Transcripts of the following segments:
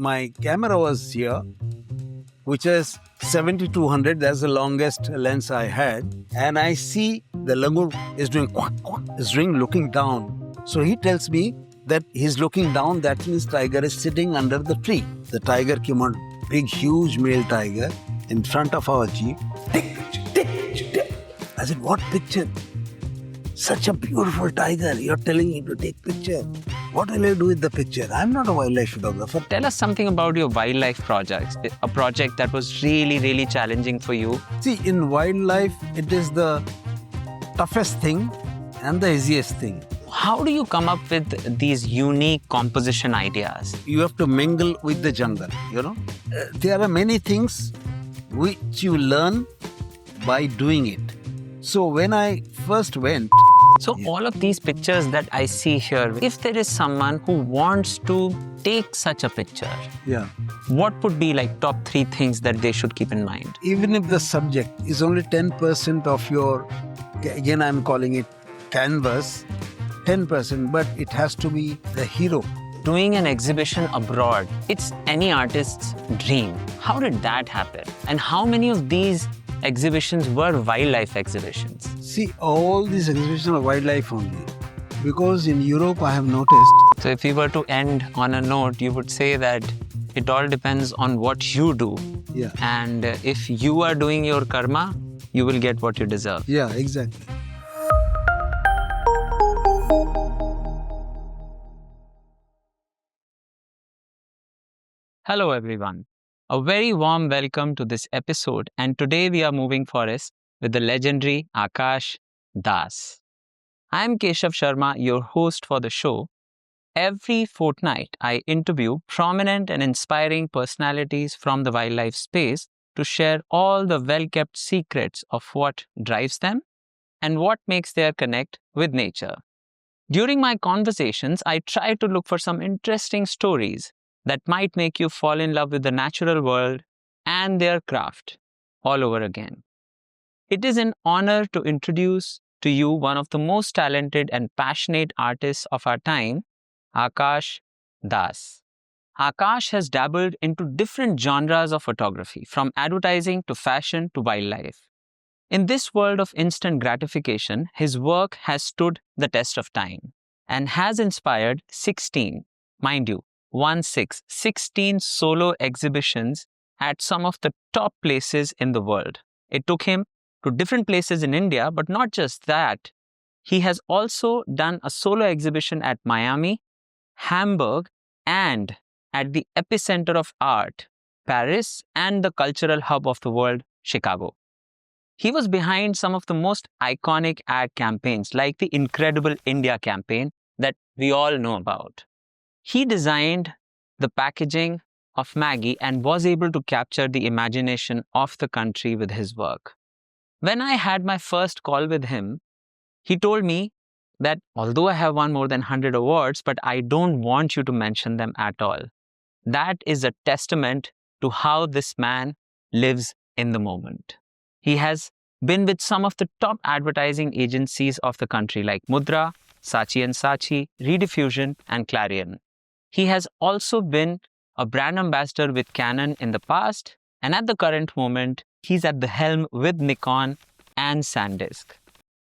my camera was here, which is 7200. That's the longest lens I had. And I see the langur is doing quack, quack, is doing looking down. So he tells me that he's looking down. That means tiger is sitting under the tree. The tiger came on, big, huge male tiger in front of our jeep. Take picture, take picture, take. I said, what picture? Such a beautiful tiger. You're telling me to take picture. What will I do with the picture? I'm not a wildlife photographer. Tell us something about your wildlife projects, a project that was really, really challenging for you. See, in wildlife, it is the toughest thing and the easiest thing. How do you come up with these unique composition ideas? You have to mingle with the jungle, you know. There are many things which you learn by doing it. So when I first went... So all of these pictures that I see here, if there is someone who wants to take such a picture, what would be like top 3 things that they should keep in mind? Even if the subject is only 10% of your, again I'm calling it canvas, 10%, but it has to be the hero. Doing an exhibition abroad, it's any artist's dream. How did that happen? And how many of these exhibitions were wildlife exhibitions? See, all these exhibitions are wildlife only. Because in Europe, I have noticed... So if we were to end on a note, you would say that it all depends on what you do. Yeah. And if you are doing your karma, you will get what you deserve. Yeah, exactly. Hello everyone. A very warm welcome to this episode, and today we are moving forest with the legendary Akash Das. I am Keshav Sharma, your host for the show. Every fortnight, I interview prominent and inspiring personalities from the wildlife space to share all the well-kept secrets of what drives them and what makes their connect with nature. During my conversations, I try to look for some interesting stories that might make you fall in love with the natural world and their craft all over again. It is an honor to introduce to you one of the most talented and passionate artists of our time, Akash Das. Akash has dabbled into different genres of photography, from advertising to fashion to wildlife. In this world of instant gratification, his work has stood the test of time and has inspired 16, mind you, 16 solo exhibitions at some of the top places in the world. It took him to different places in India, but not just that. He has also done a solo exhibition at Miami, Hamburg, and at the epicenter of art, Paris, and the cultural hub of the world, Chicago. He was behind some of the most iconic ad campaigns, like the Incredible India campaign that we all know about. He designed the packaging of Maggie and was able to capture the imagination of the country with his work. When I had my first call with him, he told me that although I have won more than 100 awards, but I don't want you to mention them at all. That is a testament to how this man lives in the moment. He has been with some of the top advertising agencies of the country like Mudra, Saatchi & Saatchi, Rediffusion, and Clarion. He has also been a brand ambassador with Canon in the past, and at the current moment, he's at the helm with Nikon and SanDisk.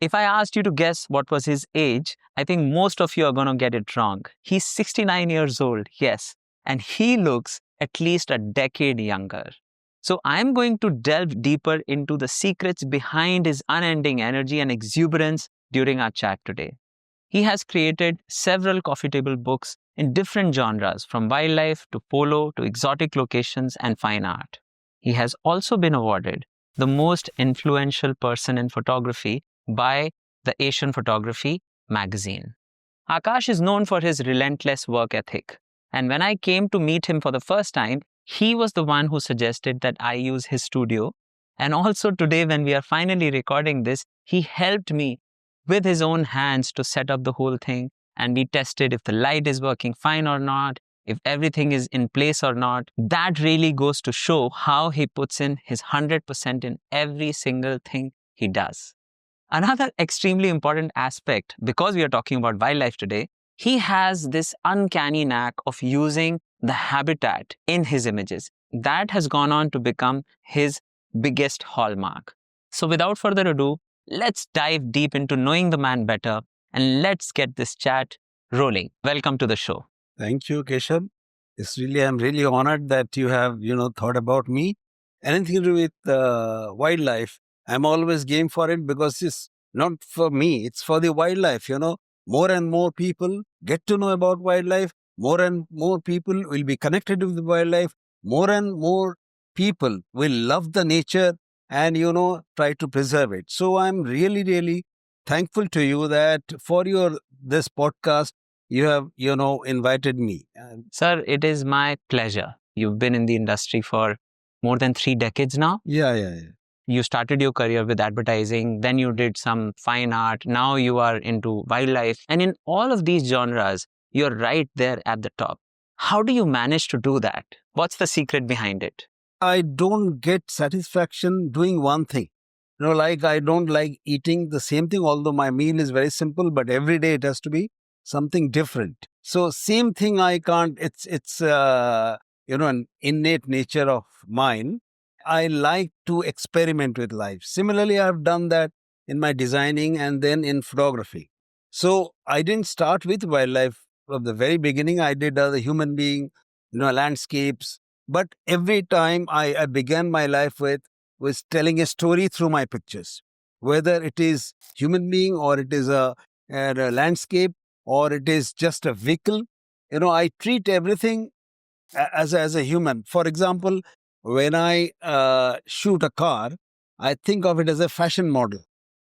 If I asked you to guess what was his age, I think most of you are going to get it wrong. He's 69 years old, yes, and he looks at least a decade younger. So I'm going to delve deeper into the secrets behind his unending energy and exuberance during our chat today. He has created several coffee table books in different genres, from wildlife to polo to exotic locations and fine art. He has also been awarded the most influential person in photography by the Asian Photography magazine. Akash is known for his relentless work ethic. And when I came to meet him for the first time, he was the one who suggested that I use his studio. And also today, when we are finally recording this, he helped me with his own hands to set up the whole thing. And we tested if the light is working fine or not, if everything is in place or not. That really goes to show how he puts in his 100% in every single thing he does. Another extremely important aspect, because we are talking about wildlife today, he has this uncanny knack of using the habitat in his images. That has gone on to become his biggest hallmark. So, without further ado, let's dive deep into knowing the man better and let's get this chat rolling. Welcome to the show. Thank you, Keshav. I'm really honored that you have, thought about me. Anything to do with wildlife, I'm always game for it because it's not for me, it's for the wildlife. More and more people get to know about wildlife. More and more people will be connected with the wildlife. More and more people will love the nature and, try to preserve it. So I'm really, really thankful to you that for your this podcast, you have, invited me. Sir, it is my pleasure. You've been in the industry for more than 3 decades now. Yeah. You started your career with advertising, then you did some fine art, now you are into wildlife. And in all of these genres, you're right there at the top. How do you manage to do that? What's the secret behind it? I don't get satisfaction doing one thing. Like I don't like eating the same thing, although my meal is very simple, but every day it has to be something different. So same thing I can't, it's an innate nature of mine. I like to experiment with life. Similarly, I've done that in my designing and then in photography. So I didn't start with wildlife from the very beginning. I did other human being, landscapes, but every time I began my life with was telling a story through my pictures, whether it is human being or it is a landscape or it is just a vehicle. I treat everything as a human. For example, when I shoot a car, I think of it as a fashion model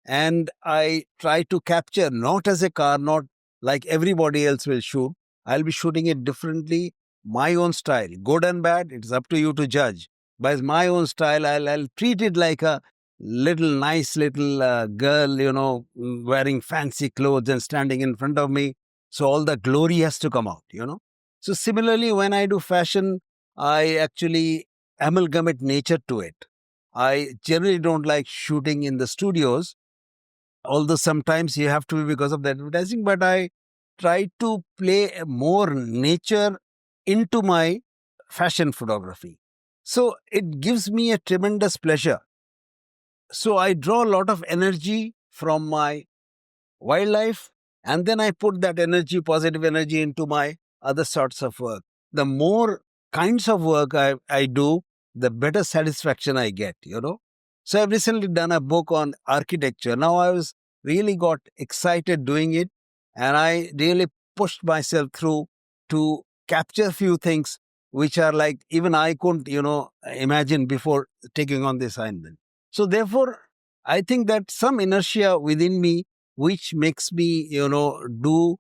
and I try to capture not as a car, not like everybody else will shoot. I'll be shooting it differently, my own style, good and bad. It's up to you to judge. But my own style, I'll treat it like a nice little girl, wearing fancy clothes and standing in front of me. So all the glory has to come out. So similarly, when I do fashion, I actually amalgamate nature to it. I generally don't like shooting in the studios, although sometimes you have to be because of the advertising, but I try to play more nature into my fashion photography. So it gives me a tremendous pleasure. So I draw a lot of energy from my wildlife and then I put that energy, positive energy, into my other sorts of work. The more kinds of work I do, the better satisfaction I get. So I've recently done a book on architecture. Now I was really got excited doing it and I really pushed myself through to capture a few things which are like even I couldn't, imagine before taking on the assignment. So therefore, I think that some inertia within me which makes me, do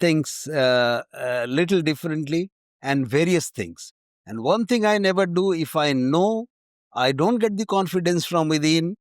things little differently and various things. And one thing I never do, if I know I don't get the confidence from within,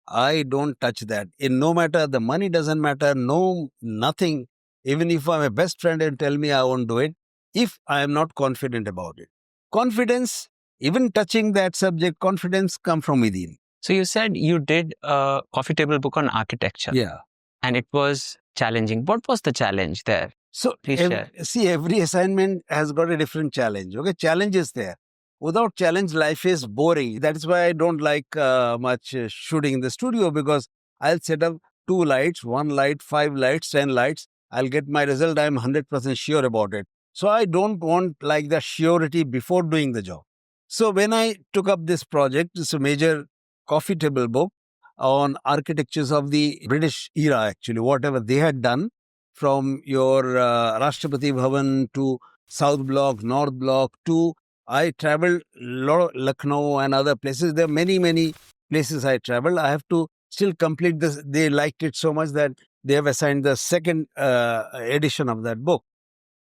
I don't touch that. In no matter, the money doesn't matter, no, nothing. Even if I'm a best friend and tell me I won't do it, if I am not confident about it. Confidence, even touching that subject, confidence come from within. So, you said you did a coffee table book on architecture. Yeah. And it was challenging. What was the challenge there? So, Please share. see, every assignment has got a different challenge. Okay, challenge is there. Without challenge, life is boring. That is why I don't like much shooting in the studio because I'll set up 2 lights, 1 light, 5 lights, 10 lights. I'll get my result. I'm 100% sure about it. So I don't want like the surety before doing the job. So when I took up this project, it's a major coffee table book on architectures of the British era, actually, whatever they had done from your Rashtrapati Bhavan to South Block, North Block to I traveled Lucknow and other places. There are many, many places I traveled. I have to still complete this. They liked it so much that they have assigned the second edition of that book.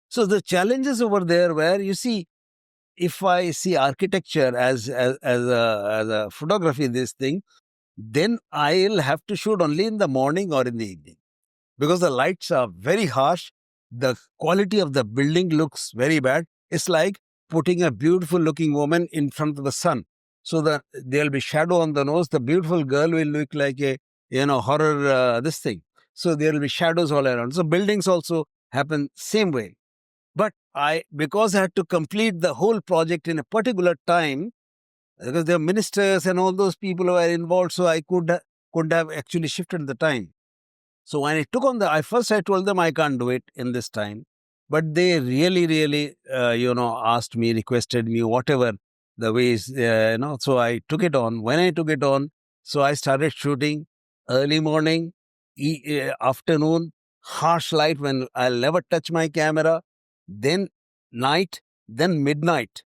So the challenges over there where you see, if I see architecture as a photography, this thing, then I'll have to shoot only in the morning or in the evening because the lights are very harsh. The quality of the building looks very bad. It's like putting a beautiful looking woman in front of the sun. So that there'll be shadow on the nose. The beautiful girl will look like a, horror, this thing. So there'll be shadows all around. So buildings also happen same way. But because I had to complete the whole project in a particular time, because there are ministers and all those people who were involved, so I couldn't have actually shifted the time. So when I took on I first I told them I can't do it in this time, but they really, really, asked me, requested me, whatever the ways, So I took it on. When I took it on, so I started shooting early morning, afternoon, harsh light when I'll never touch my camera, then night, then midnight.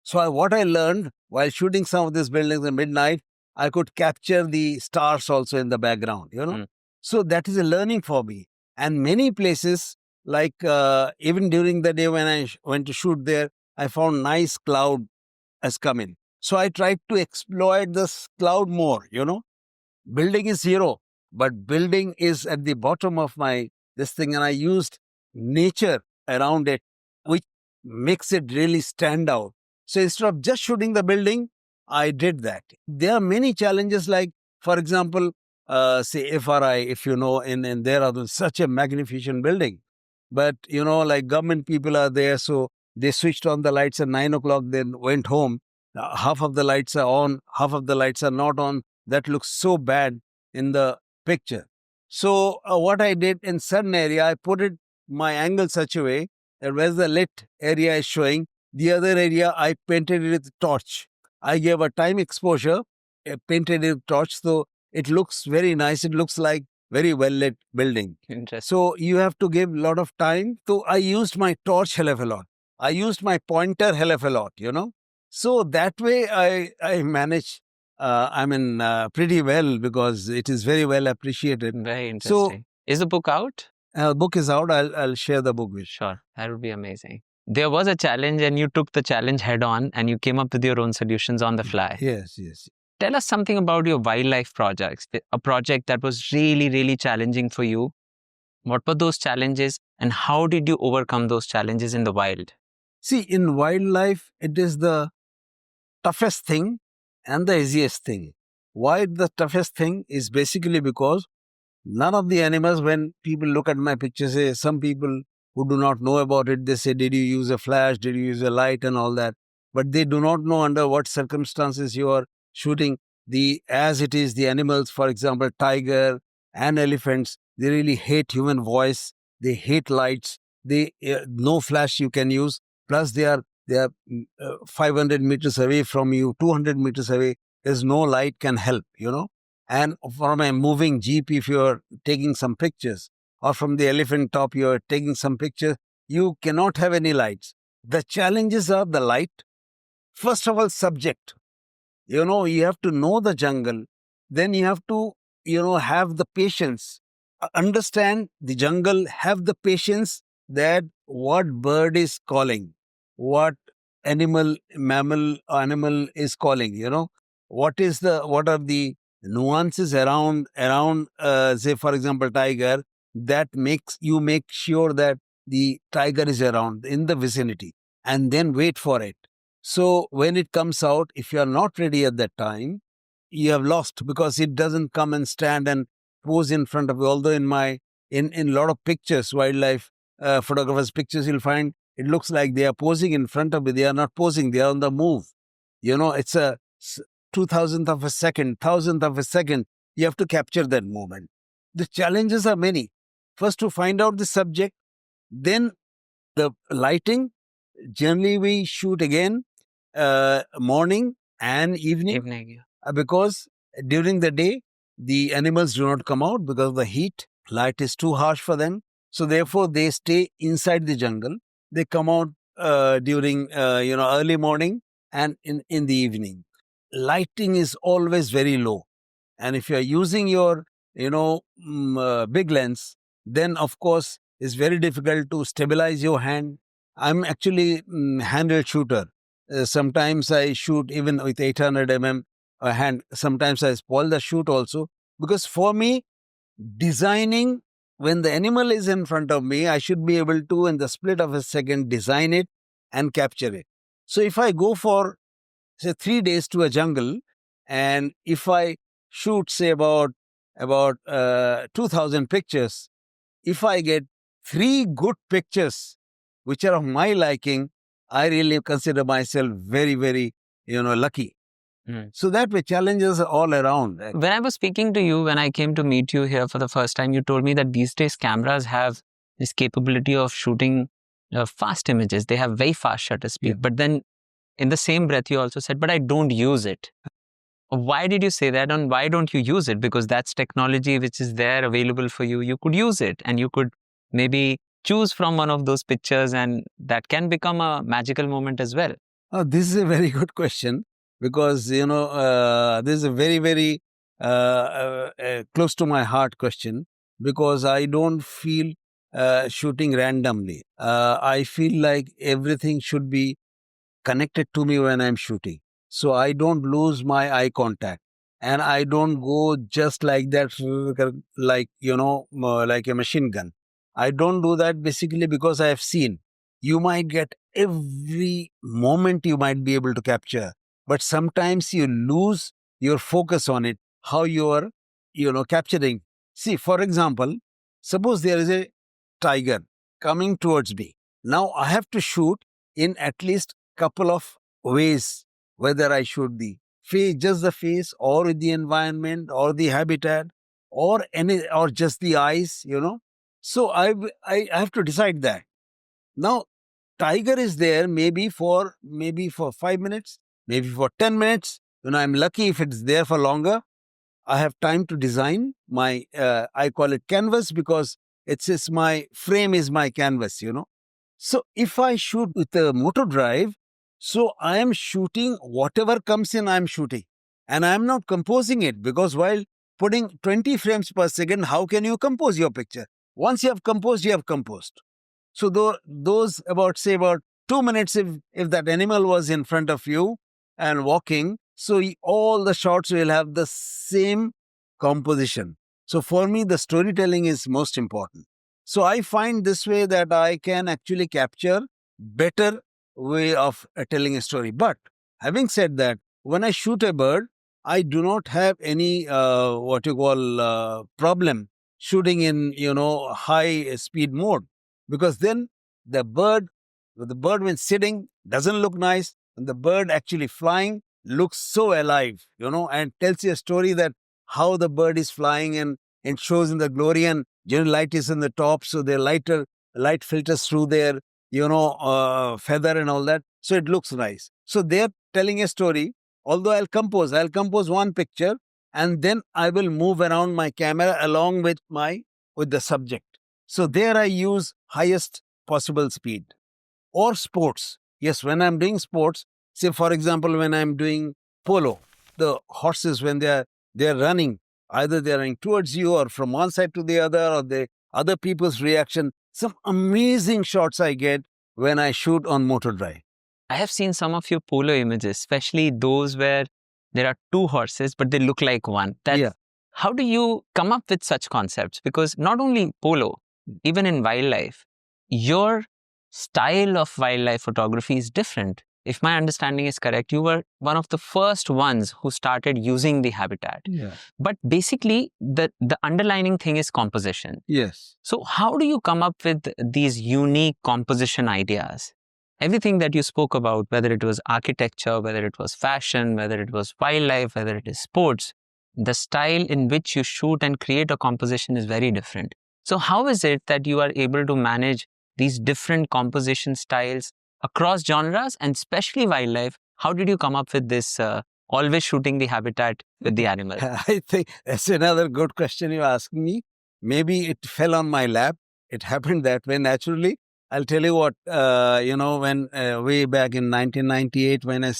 So what I learned while shooting some of these buildings at midnight, I could capture the stars also in the background. Mm. So that is a learning for me. And many places, like even during the day when I went to shoot there, I found nice cloud has come in. So I tried to exploit this cloud more. Building is zero, but building is at the bottom of my this thing, and I used nature around it, which makes it really stand out. So instead of just shooting the building, I did that. There are many challenges, like for example, say FRI, if you know, in there are such a magnificent building, but like government people are there, so they switched on the lights at 9 o'clock, then went home. Half of the lights are on, half of the lights are not on. That looks so bad in the picture. So what I did in certain area, I put it my angle such a way that where the lit area is showing, the other area I painted it with torch. I gave a time exposure, painted it with torch, so it looks very nice. It looks like very well lit building. Interesting. So you have to give a lot of time. So I used my torch hell of a lot. I used my pointer hell of a lot. So that way I manage pretty well, because it is very well appreciated. Very So interesting. Is the book out? book is out. I'll share the book with you. Sure. That would be amazing. There was a challenge and you took the challenge head on and you came up with your own solutions on the fly. Yes, yes. Tell us something about your wildlife projects, a project that was really, really challenging for you. What were those challenges and how did you overcome those challenges in the wild? See, in wildlife, it is the toughest thing and the easiest thing. Why the toughest thing is basically because none of the animals, when people look at my pictures, say, some people who do not know about it, they say, did you use a flash? Did you use a light and all that? But they do not know under what circumstances you are shooting. As it is, the animals, for example, tiger and elephants, they really hate human voice. They hate lights. No flash you can use. Plus, they are 500 meters away from you, 200 meters away. There's no light can help. And from a moving jeep, if you're taking some pictures, or from the elephant top, you're taking some pictures, you cannot have any lights. The challenges are the light. First of all, subject. You have to know the jungle. Then you have to, have the patience. Understand the jungle, have the patience that what bird is calling, what animal is calling. What are the nuances around say for example tiger, that make sure that the tiger is around in the vicinity, and then wait for it. So when it comes out, if you are not ready at that time, you have lost, because it doesn't come and stand and pose in front of you. Although in a lot of pictures, wildlife photographers pictures, you'll find it looks like they are posing in front of you. They are not posing, they are on the move. It's a 2,000th of a second, 1,000th of a second. You have to capture that moment. The challenges are many. First, to find out the subject, then the lighting. Generally, we shoot again morning and evening, because during the day, the animals do not come out because of the heat. Light is too harsh for them. So therefore, they stay inside the jungle. They come out during early morning and in the evening. Lighting is always very low, and if you are using your big lens, then of course it's very difficult to stabilize your hand. I'm actually handheld shooter. Sometimes I shoot even with 800 hand. Sometimes I spoil the shoot also, because for me, designing, when the animal is in front of me, I should be able to, in the split of a second, design it and capture it. So if I go for, say, 3 days to a jungle, and if I shoot, say, about 2,000 pictures, if I get 3 good pictures which are of my liking, I really consider myself very, very, lucky. So that way, challenges are all around. When I was speaking to you, when I came to meet you here for the first time, you told me that these days cameras have this capability of shooting fast images. They have very fast shutter speed. Yeah. But then in the same breath, you also said, but I don't use it. Why did you say that? And why don't you use it? Because that's technology which is there available for you. You could use it and you could maybe choose from one of those pictures, and that can become a magical moment as well. Oh, this is a very good question because this is a very, very close to my heart question, because I don't feel shooting randomly. I feel like everything should be connected to me when I'm shooting. So I don't lose my eye contact, and I don't go just like that, like, like a machine gun. I don't do that basically because I have seen you might get every moment you might be able to capture, but sometimes you lose your focus on it, how you are, capturing. See, for example, suppose there is a tiger coming towards me. Now I have to shoot in at least couple of ways, whether I shoot the face, just the face, or the environment, or the habitat, or any, or just the eyes. So I have to decide that. Now, tiger is there maybe for 5 minutes, maybe for 10 minutes. I'm lucky if it's there for longer. I have time to design my, I call it canvas, because it's my frame is my canvas. So if I shoot with a motor drive, so I am shooting whatever comes in, I'm shooting. And I'm not composing it, because while putting 20 frames per second, how can you compose your picture? Once you have composed, you have composed. So those about, say, about 2 minutes, if that animal was in front of you and walking, so all the shots will have the same composition. So for me, the storytelling is most important. So I find this way that I can actually capture better way of telling a story. But having said that, when I shoot a bird, I do not have any what you call problem shooting in high speed mode, because then the bird when sitting doesn't look nice, and the bird actually flying looks so alive, and tells you a story that how the bird is flying, and it shows in the glory, and general light is in the top, so the light filters through their feather and all that, so it looks nice. So they're telling a story. Although I'll compose one picture, and then I will move around my camera along with the subject. So there I use highest possible speed. Or sports. Yes, when I'm doing sports, say for example, when I'm doing polo, the horses, when they're running, either they're running towards you or from one side to the other, or the other people's reaction. Some amazing shots I get when I shoot on motor drive. I have seen some of your polo images, especially those where there are two horses, but they look like one. Yeah. How do you come up with such concepts? Because not only polo, even in wildlife, your style of wildlife photography is different. If my understanding is correct, you were one of the first ones who started using the habitat. Yeah. But basically, the underlining thing is composition. Yes. So how do you come up with these unique composition ideas? Everything that you spoke about, whether it was architecture, whether it was fashion, whether it was wildlife, whether it is sports, the style in which you shoot and create a composition is very different. So how is it that you are able to manage these different composition styles across genres, and especially wildlife? How did you come up with this always shooting the habitat with the animal? I think that's another good question you asked me. Maybe it fell on my lap. It happened that way naturally. I'll tell you what, when way back in 1998, when I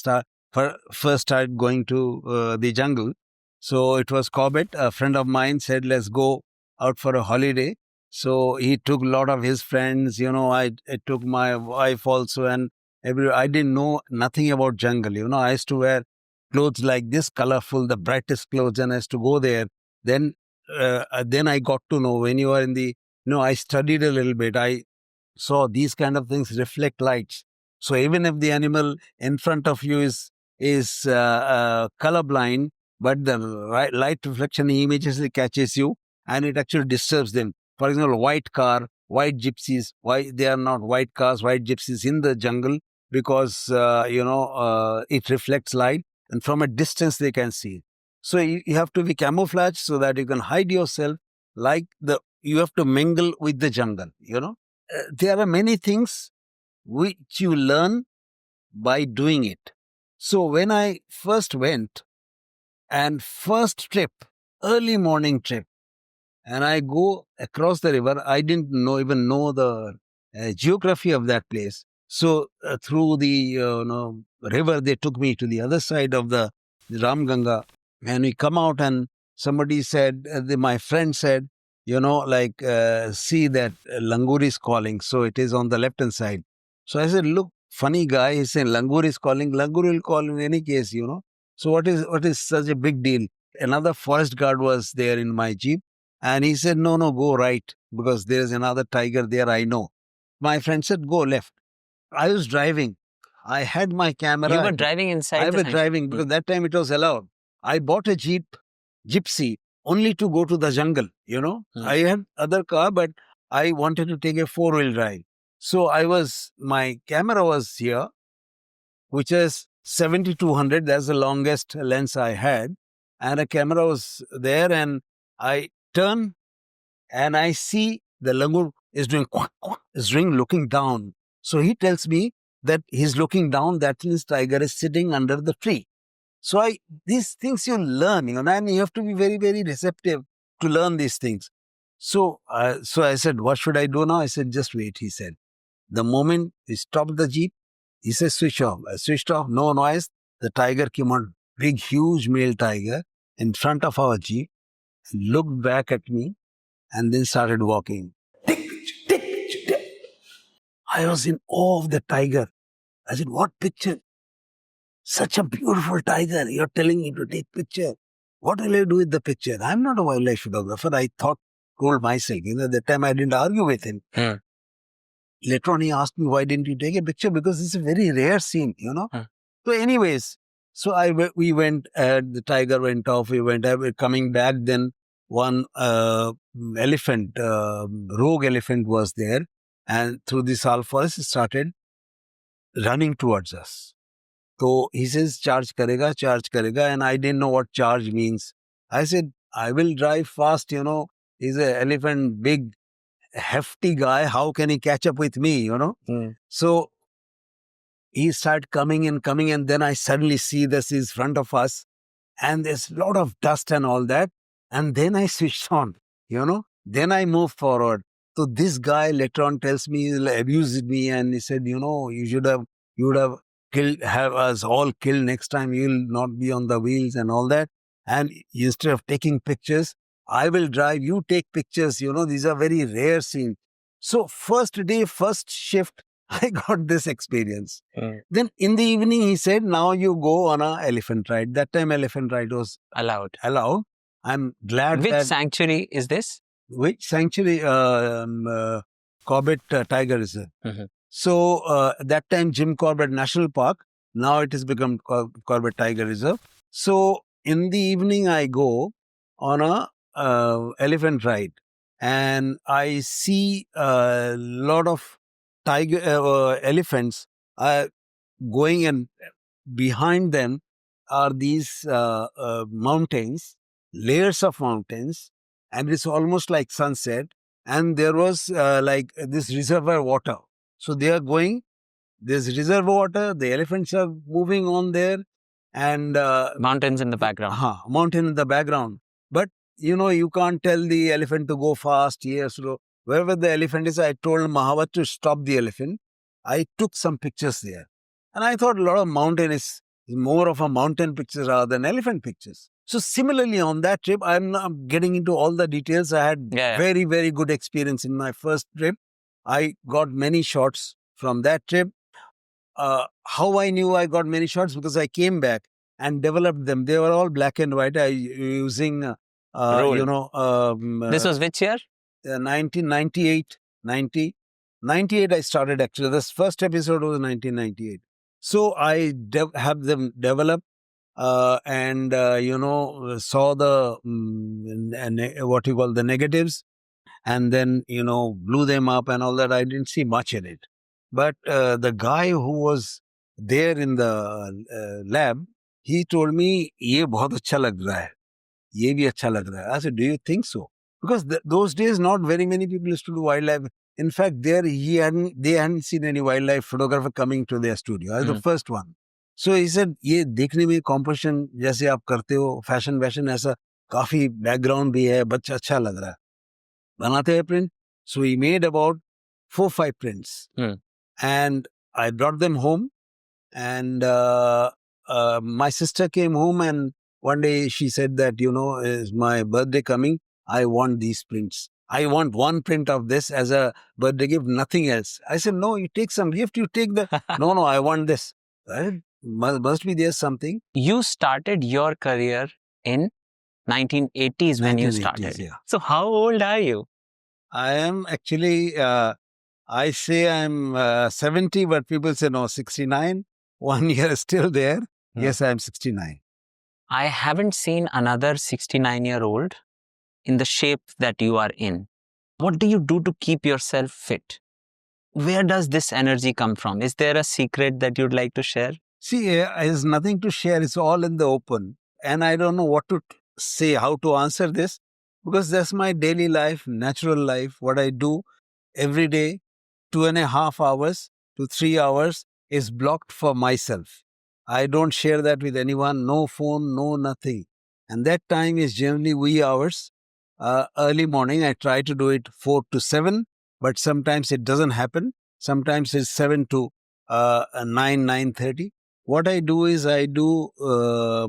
first started going to the jungle. So it was Corbett, a friend of mine, said, let's go out for a holiday. So he took a lot of his friends, I took my wife also, and I didn't know nothing about jungle. I used to wear clothes like this, colorful, the brightest clothes, and I used to go there. Then I got to know when you are in the, I studied a little bit. I saw these kind of things reflect lights. So even if the animal in front of you is colorblind, but the light reflection immediately catches you, and it actually disturbs them. For example, white car, white gypsies. Why they are not white cars, white gypsies in the jungle? Because it reflects light, and from a distance they can see it. So you have to be camouflaged so that you can hide yourself. You have to mingle with the jungle. There are many things which you learn by doing it. So when I first went, and first trip, early morning trip, and I go across the river. I didn't even know the geography of that place. So through the river, they took me to the other side of the Ramganga, and we come out, and somebody said, my friend said, see that langur is calling, so it is on the left hand side. So I said, look, funny guy, he's saying langur is calling. Langur will call in any case. So what is such a big deal? Another forest guard was there in my jeep. And he said, no, no, go right, because there is another tiger there, I know. My friend said, go left. I was driving. I had my camera. You were driving inside I the was sanctuary? driving because that time it was allowed. I bought a gypsy, only to go to the jungle. I had other car, but I wanted to take a 4-wheel drive. So my camera was here, which is 7200. That's the longest lens I had. And a camera was there, and I turn and I see the langur is doing quack, quack, is doing looking down. So he tells me that he's looking down. That means tiger is sitting under the tree. So these things you learn, and you have to be very, very receptive to learn these things. So I said, what should I do now? I said, just wait. He said, the moment he stopped the jeep, he said, switch off. I switched off, no noise. The tiger came on, big, huge male tiger in front of our jeep, looked back at me, and then started walking. Take picture, take picture, take. I was in awe of the tiger. I said, what picture? Such a beautiful tiger. You're telling me to take picture. What will I do with the picture? I'm not a wildlife photographer. I told myself, that time I didn't argue with him. Later on, he asked me, why didn't you take a picture? Because it's a very rare scene. So anyways, we went, the tiger went off. We went, coming back, then one elephant, rogue elephant was there, and through the sal forest started running towards us. So he says, charge karega, and I didn't know what charge means. I said, I will drive fast, he's an elephant, big, hefty guy. How can he catch up with me, So he started coming, and then I suddenly see this is front of us, and there's a lot of dust and all that. And then I switched on, then I moved forward. So this guy later on tells me, he abused me, and he said, you would have have us all killed next time. You'll not be on the wheels and all that. And instead of taking pictures, I will drive, you take pictures. These are very rare scenes. So first day, first shift, I got this experience. Then in the evening, he said, now you go on an elephant ride. That time elephant ride was allowed. I'm glad. Which sanctuary is this? Which sanctuary? Corbett Tiger Reserve. So that time Jim Corbett National Park. Now it has become Corbett Tiger Reserve. So in the evening, I go on a elephant ride, and I see a lot of elephants going, and behind them are these mountains, layers of mountains, and it's almost like sunset. And there was like this reservoir water. So they are going, there's reservoir water, the elephants are moving on there, and mountains in the background. Mountain in the background. But you can't tell the elephant to go fast, slow. Wherever the elephant is, I told Mahavat to stop the elephant. I took some pictures there. And I thought a lot of mountain is more of a mountain picture rather than elephant pictures. So similarly, on that trip, I'm not getting into all the details. I had very, very good experience in my first trip. I got many shots from that trip. How I knew I got many shots? Because I came back and developed them. They were all black and white. I using, this was which year? 1998, 98 I started actually. This first episode was 1998. So I have them developed and, saw the, what you call the negatives. and then, blew them up and all that. I didn't see much in it. But the guy who was there in the lab, he told me, ये बहुत अच्छा लग रहा है. ये भी अच्छा लग रहा है. I said, do you think so? Because those days, not very many people used to do wildlife. In fact, they hadn't seen any wildlife photographer coming to their studio. I was the first one. So he said, ये देखने में composition जैसे आप करते हो, fashion ऐसा काफी background भी है, बच्चा अच्छा लग रहा है. बनाते हैं print. So he made about 4-5 prints. And I brought them home. And my sister came home, and one day she said that, is my birthday coming? I want these prints. I want one print of this as a birthday gift, nothing else. I said, no, you take some gift, you take the... No, I want this. Right? Must be there something. You started your career in 1980s when you started. Yeah. So how old are you? I am actually, I say I'm 70, but people say no, 69. 1 year is still there. Yes, I'm 69. I haven't seen another 69-year-old in the shape that you are in. What do you do to keep yourself fit? Where does this energy come from? Is there a secret that you'd like to share? See, there's nothing to share. It's all in the open. And I don't know what to say, how to answer this, because that's my daily life, natural life. What I do every day, 2.5 hours to 3 hours is blocked for myself. I don't share that with anyone, no phone, no nothing. And that time is generally wee hours. Early morning, I try to do it 4 to 7, but sometimes it doesn't happen. Sometimes it's 7 to 9:30. What I do is I do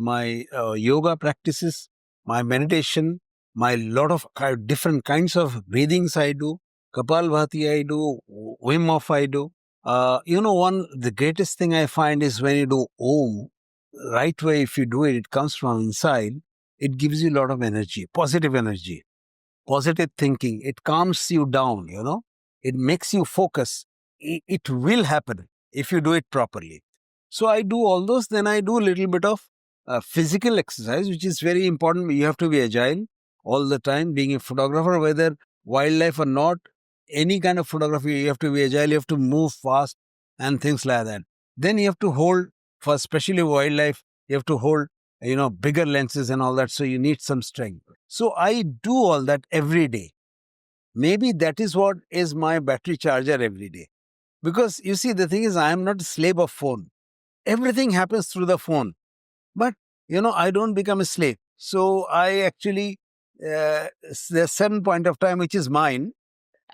my yoga practices, my meditation, my lot of different kinds of breathings I do. Kapalbhati I do, Wim Hof I do. The greatest thing I find is when you do Om, right way, if you do it, it comes from inside. It gives you a lot of energy, positive thinking. It calms you down, It makes you focus. It will happen if you do it properly. So I do all those. Then I do a little bit of physical exercise, which is very important. You have to be agile all the time. Being a photographer, whether wildlife or not, any kind of photography, you have to be agile, you have to move fast and things like that. Then you have to hold, for especially wildlife, you have to hold, bigger lenses and all that. So you need some strength. So I do all that every day. Maybe that is what is my battery charger every day. Because you see, the thing is, I am not a slave of phone. Everything happens through the phone. But, I don't become a slave. So I actually, there's a certain point of time which is mine.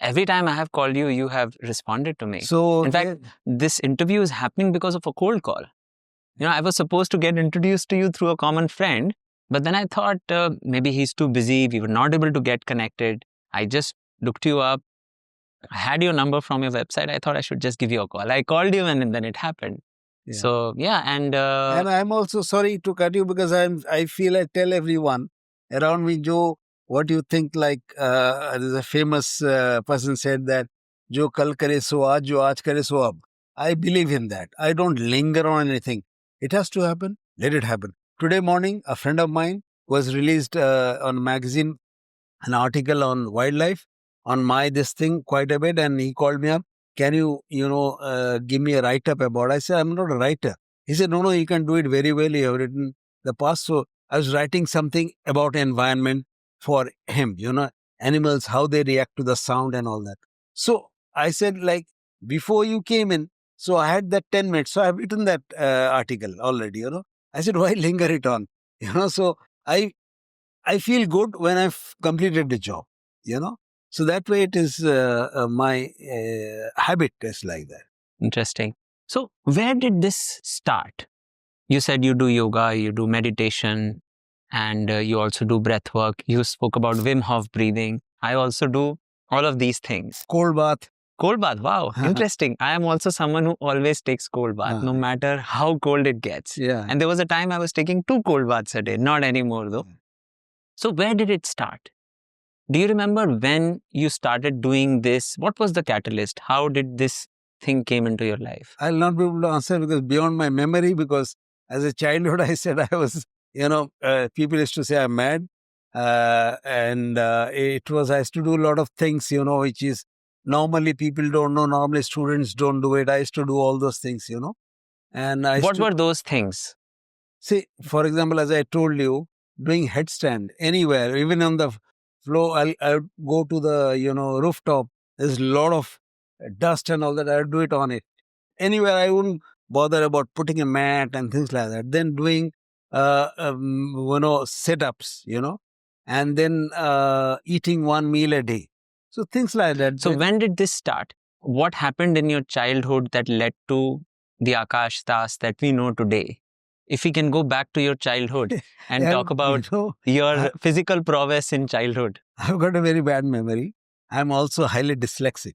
Every time I have called you, you have responded to me. So in fact, this interview is happening because of a cold call. I was supposed to get introduced to you through a common friend, but then I thought maybe he's too busy. We were not able to get connected. I just looked you up. I had your number from your website. I thought I should just give you a call. I called you and then it happened. Yeah. So, yeah. And I'm also sorry to cut you because I feel I tell everyone around me, Joe, what do you think? Like there's a famous person said that, Jo kal kare so aaj, jo aaj kare so ab. I believe in that. I don't linger on anything. It has to happen. Let it happen. Today morning, a friend of mine was released on a magazine, an article on wildlife, on my this thing quite a bit, and he called me up. Can you, give me a write-up about it? I said, I'm not a writer. He said, no, you can do it very well. You have written the past. So I was writing something about environment for him, animals, how they react to the sound and all that. So I said, like, before you came in, so I had that 10 minutes. So I've written that article already, I said, why linger it on? So I feel good when I've completed the job, So that way it is my habit is like that. Interesting. So where did this start? You said you do yoga, you do meditation, and you also do breath work. You spoke about Wim Hof breathing. I also do all of these things. Cold bath. Cold bath, wow, interesting. I am also someone who always takes cold bath, no matter how cold it gets. Yeah. And there was a time I was taking 2 cold baths a day, not anymore though. So where did it start? Do you remember when you started doing this? What was the catalyst? How did this thing came into your life? I'll not be able to answer because beyond my memory, because as a childhood, I said I was, people used to say I'm mad. And it was, I used to do a lot of things, which is normally people don't know, normally students don't do it. I used to do all those things, and I used What to were those things? see, for example, as I told you, doing headstand anywhere, even on the floor, I'll go to the, rooftop. There's a lot of dust and all that. I'll do it on it. Anywhere, I wouldn't bother about putting a mat and things like that. Then doing, sit-ups, and then eating one meal a day. So things like that. So when did this start? What happened in your childhood that led to the Akash Das that we know today? If we can go back to your childhood and And, talk about I, your physical prowess in childhood. I've got a very bad memory. I'm also highly dyslexic,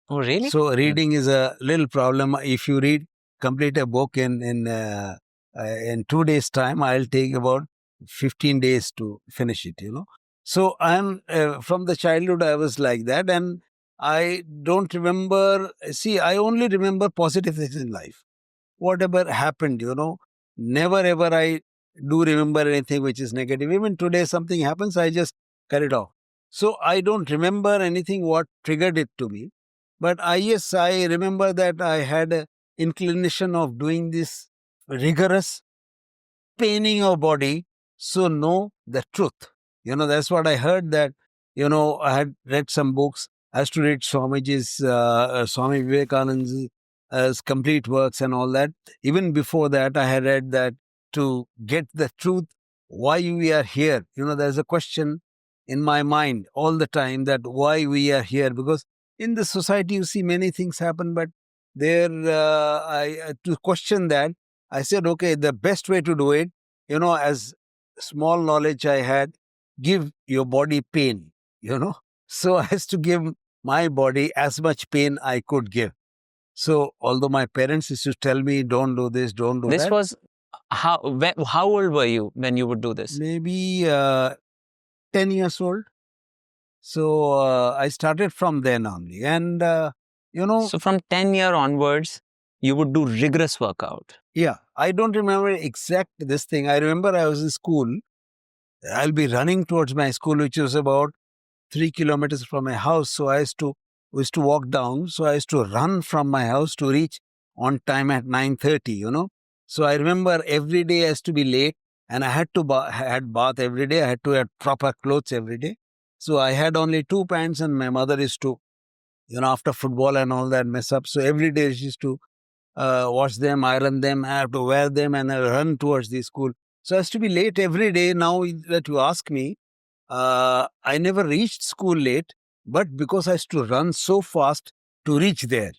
Oh, really? So reading is a little problem. If you complete a book in 2 days' time, I'll take about 15 days to finish it. So I'm from the childhood I was like that, and I don't remember. See, I only remember positive things in life. Whatever happened, never ever I do remember anything which is negative. Even today, something happens, I just cut it off. So I don't remember anything what triggered it to me. But yes, I remember that I had a inclination of doing this rigorous paining your body so know the truth. That's what I heard that, I had read some books. I used to read Swami Vivekananda's complete works and all that. Even before that, I had read that to get the truth, why we are here. There's a question in my mind all the time that why we are here. Because in the society, you see many things happen, but there, to question that, I said, okay, the best way to do it, as small knowledge I had, give your body pain, So I has to give my body as much pain I could give. So although my parents used to tell me, don't do this, don't do This that, was how old were you when you would do this? maybe 10 years old. So I started from then only. And, So from 10-year onwards, you would do rigorous workout. yeah, I don't remember exact this thing. I remember I was in school. I'll be running towards my school, which was about 3 kilometers from my house. So we used to walk down. So I used to run from my house to reach on time at 9:30, So I remember every day I used to be late, and I had to had bath every day. I had to have proper clothes every day. So I had only two pants, and my mother used to, after football and all that mess up. So every day she used to wash them, iron them, I have to wear them, and I run towards the school. So I used to be late every day. Now that you ask me, I never reached school late, but because I used to run so fast to reach there.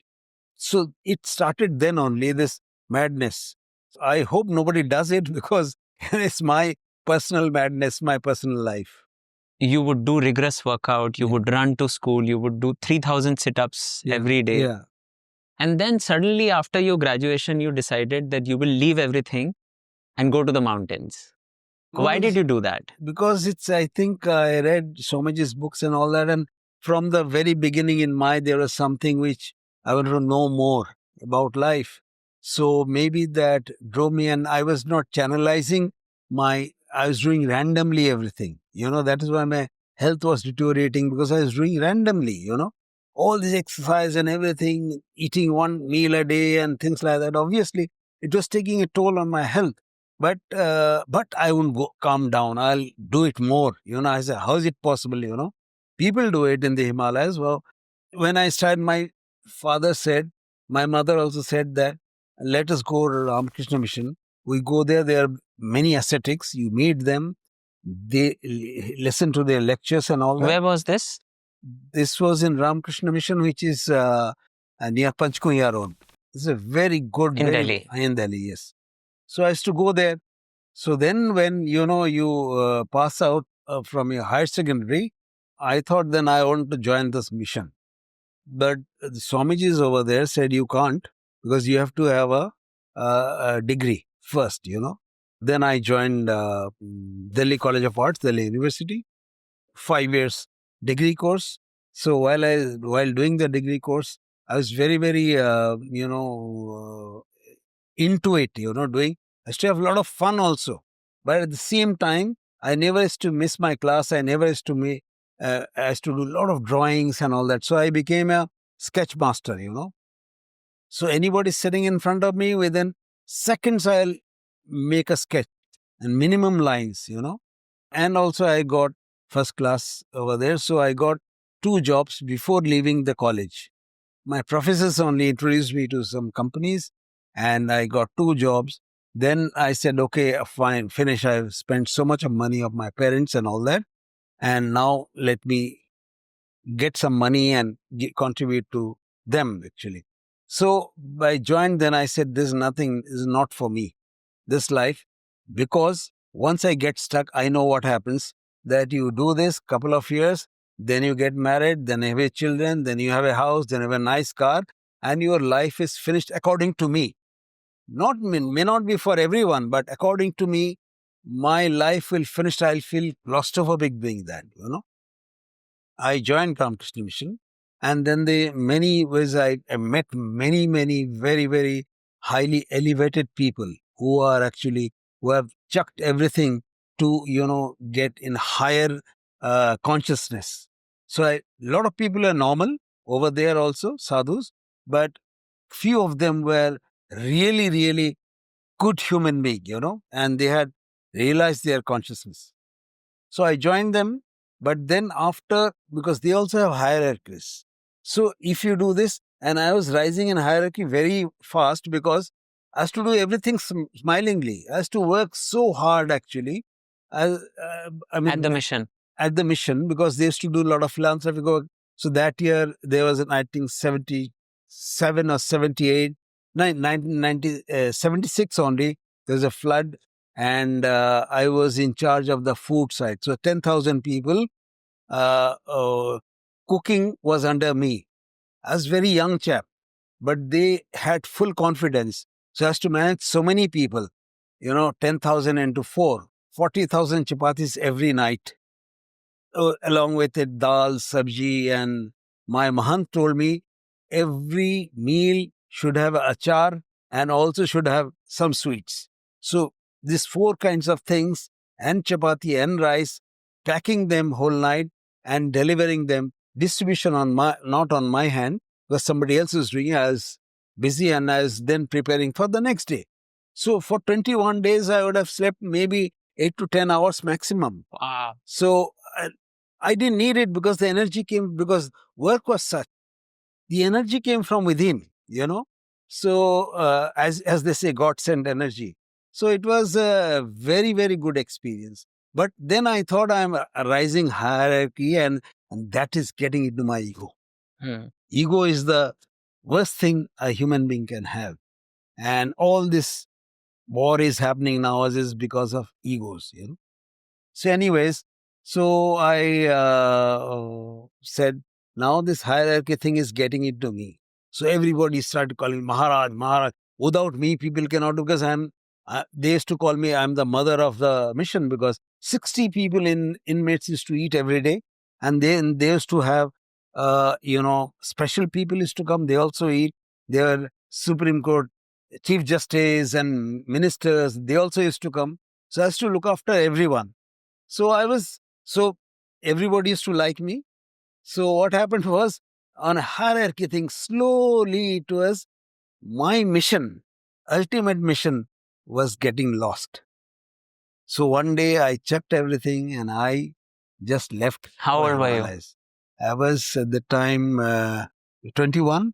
So it started then only, this madness. I hope nobody does it because it's my personal madness, my personal life. You would do rigorous workout, you Yeah. would run to school, you would do 3,000 sit-ups Yeah. every day. Yeah. And then suddenly after your graduation, you decided that you will leave everything and go to the mountains. Why did you do that? Because I think I read Somaji's books and all that, and from the very beginning there was something which I wanted to know more about life. So maybe that drove me, and I was not channelizing I was doing randomly everything. That is why my health was deteriorating, because I was doing randomly, all this exercise and everything, eating one meal a day and things like that. Obviously, it was taking a toll on my health. But I won't go calm down. I'll do it more. I said, how is it possible? People do it in the Himalayas. Well, when I started, my father said, my mother also said that let us go to Ramakrishna Mission. We go there. There are many ascetics. You meet them. They listen to their lectures and all that. Where was this? This was in Ramakrishna Mission, which is near Panchkunya Road. It's a very good, In Delhi. in Delhi, yes. So I used to go there. So then when, you pass out from your higher secondary, I thought then I want to join this mission. But the Swamijis over there said you can't, because you have to have a degree first, Then I joined Delhi College of Arts, Delhi University, 5 years degree course. So while doing the degree course, I was very, very, into it, doing. I used to have a lot of fun also. But at the same time, I never used to miss my class. I never used to I used to do a lot of drawings and all that. So I became a sketch master, So anybody sitting in front of me, within seconds, I'll make a sketch and minimum lines, And also I got first class over there. So I got 2 jobs before leaving the college. My professors only introduced me to some companies and I got 2 jobs. Then I said, okay, fine, finish. I've spent so much of money of my parents and all that. And now let me get some money and contribute to them actually. So I joined, then I said, this nothing is not for me, this life, because once I get stuck, I know what happens, that you do this couple of years, then you get married, then you have children, then you have a house, then you have a nice car, and your life is finished according to me. Not may not be for everyone, but according to me, my life will finish. I'll feel claustrophobic doing that, I joined competition mission, and then I met many very very highly elevated people who have chucked everything to get in higher consciousness. So a lot of people are normal over there also sadhus, but few of them were really good human being, and they had realized their consciousness. So I joined them, but then after, because they also have hierarchies. So if you do this, and I was rising in hierarchy very fast because I has to do everything smilingly. I has to work so hard actually. I mean, At the mission. at the mission, because they used to do a lot of philanthropic work. So that year there was in, I think, 77 or 78, 76 only. There was a flood, and I was in charge of the food side. So 10,000 people, uh, uh, cooking was under me. I was very young chap, but they had full confidence. So I has to manage so many people, 10,000 into 4, 40,000 chapatis every night, along with it dal, sabji, and my mahant told me every meal should have achar and also should have some sweets. So these 4 kinds of things and chapati and rice, packing them whole night and delivering them, distribution on my not on my hand, because somebody else was doing it. I was busy and I was then preparing for the next day. So for 21 days, I would have slept maybe 8 to 10 hours maximum. Wow. So I didn't need it because the energy came, because work was such. The energy came from within, So as they say, God sent energy. So it was a very good experience. But then I thought I'm a rising hierarchy, and that is getting into my ego. Ego is the worst thing a human being can have. And all this war is happening nowadays because of egos, So anyways, so I said, now this hierarchy thing is getting into me. So everybody started calling me Maharaj, Maharaj. Without me, people cannot do, because they used to call me, I'm the mother of the mission, because 60 people inmates used to eat every day. And then they used to have, special people used to come. They also eat. Their Supreme Court Chief Justice and ministers, they also used to come. So I used to look after everyone. So everybody used to like me. So what happened was, on a hierarchy thing, slowly it was my mission, ultimate mission, was getting lost. So one day I checked everything and I just left. How old were you? Himalayas. I was at the time 21.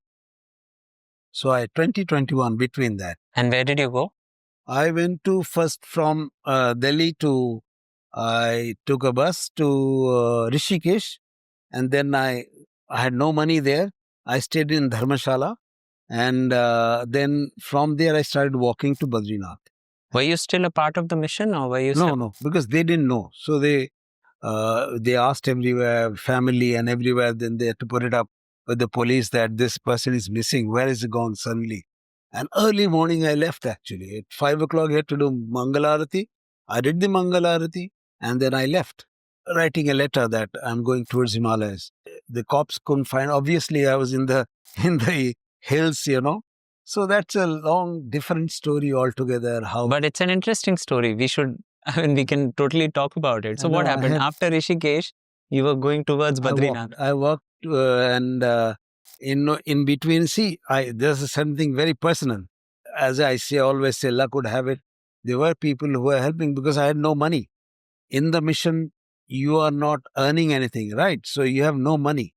So 21, between that. And where did you go? I went to first from Delhi to, I took a bus to Rishikesh, and then I had no money there. I stayed in Dharmashala, and then from there I started walking to Badrinath. Were you still a part of the mission, or were you? No, because they didn't know. So they asked everywhere, family and everywhere. Then they had to put it up with the police that this person is missing. Where is he gone suddenly? And early morning I left actually. At 5 o'clock I had to do Mangalarati. I did the Mangalarati and then I left, writing a letter that I'm going towards Himalayas. The cops couldn't find. Obviously, I was in the hills, So that's a long, different story altogether. But it's an interesting story. We should I mean, we can totally talk about it. So, No, what I happened had after Rishikesh? You were going towards Badrinath. I walked, and in between. See, there's something very personal. As I say, always say, luck would have it. There were people who were helping because I had no money. In the mission, you are not earning anything, right? So you have no money.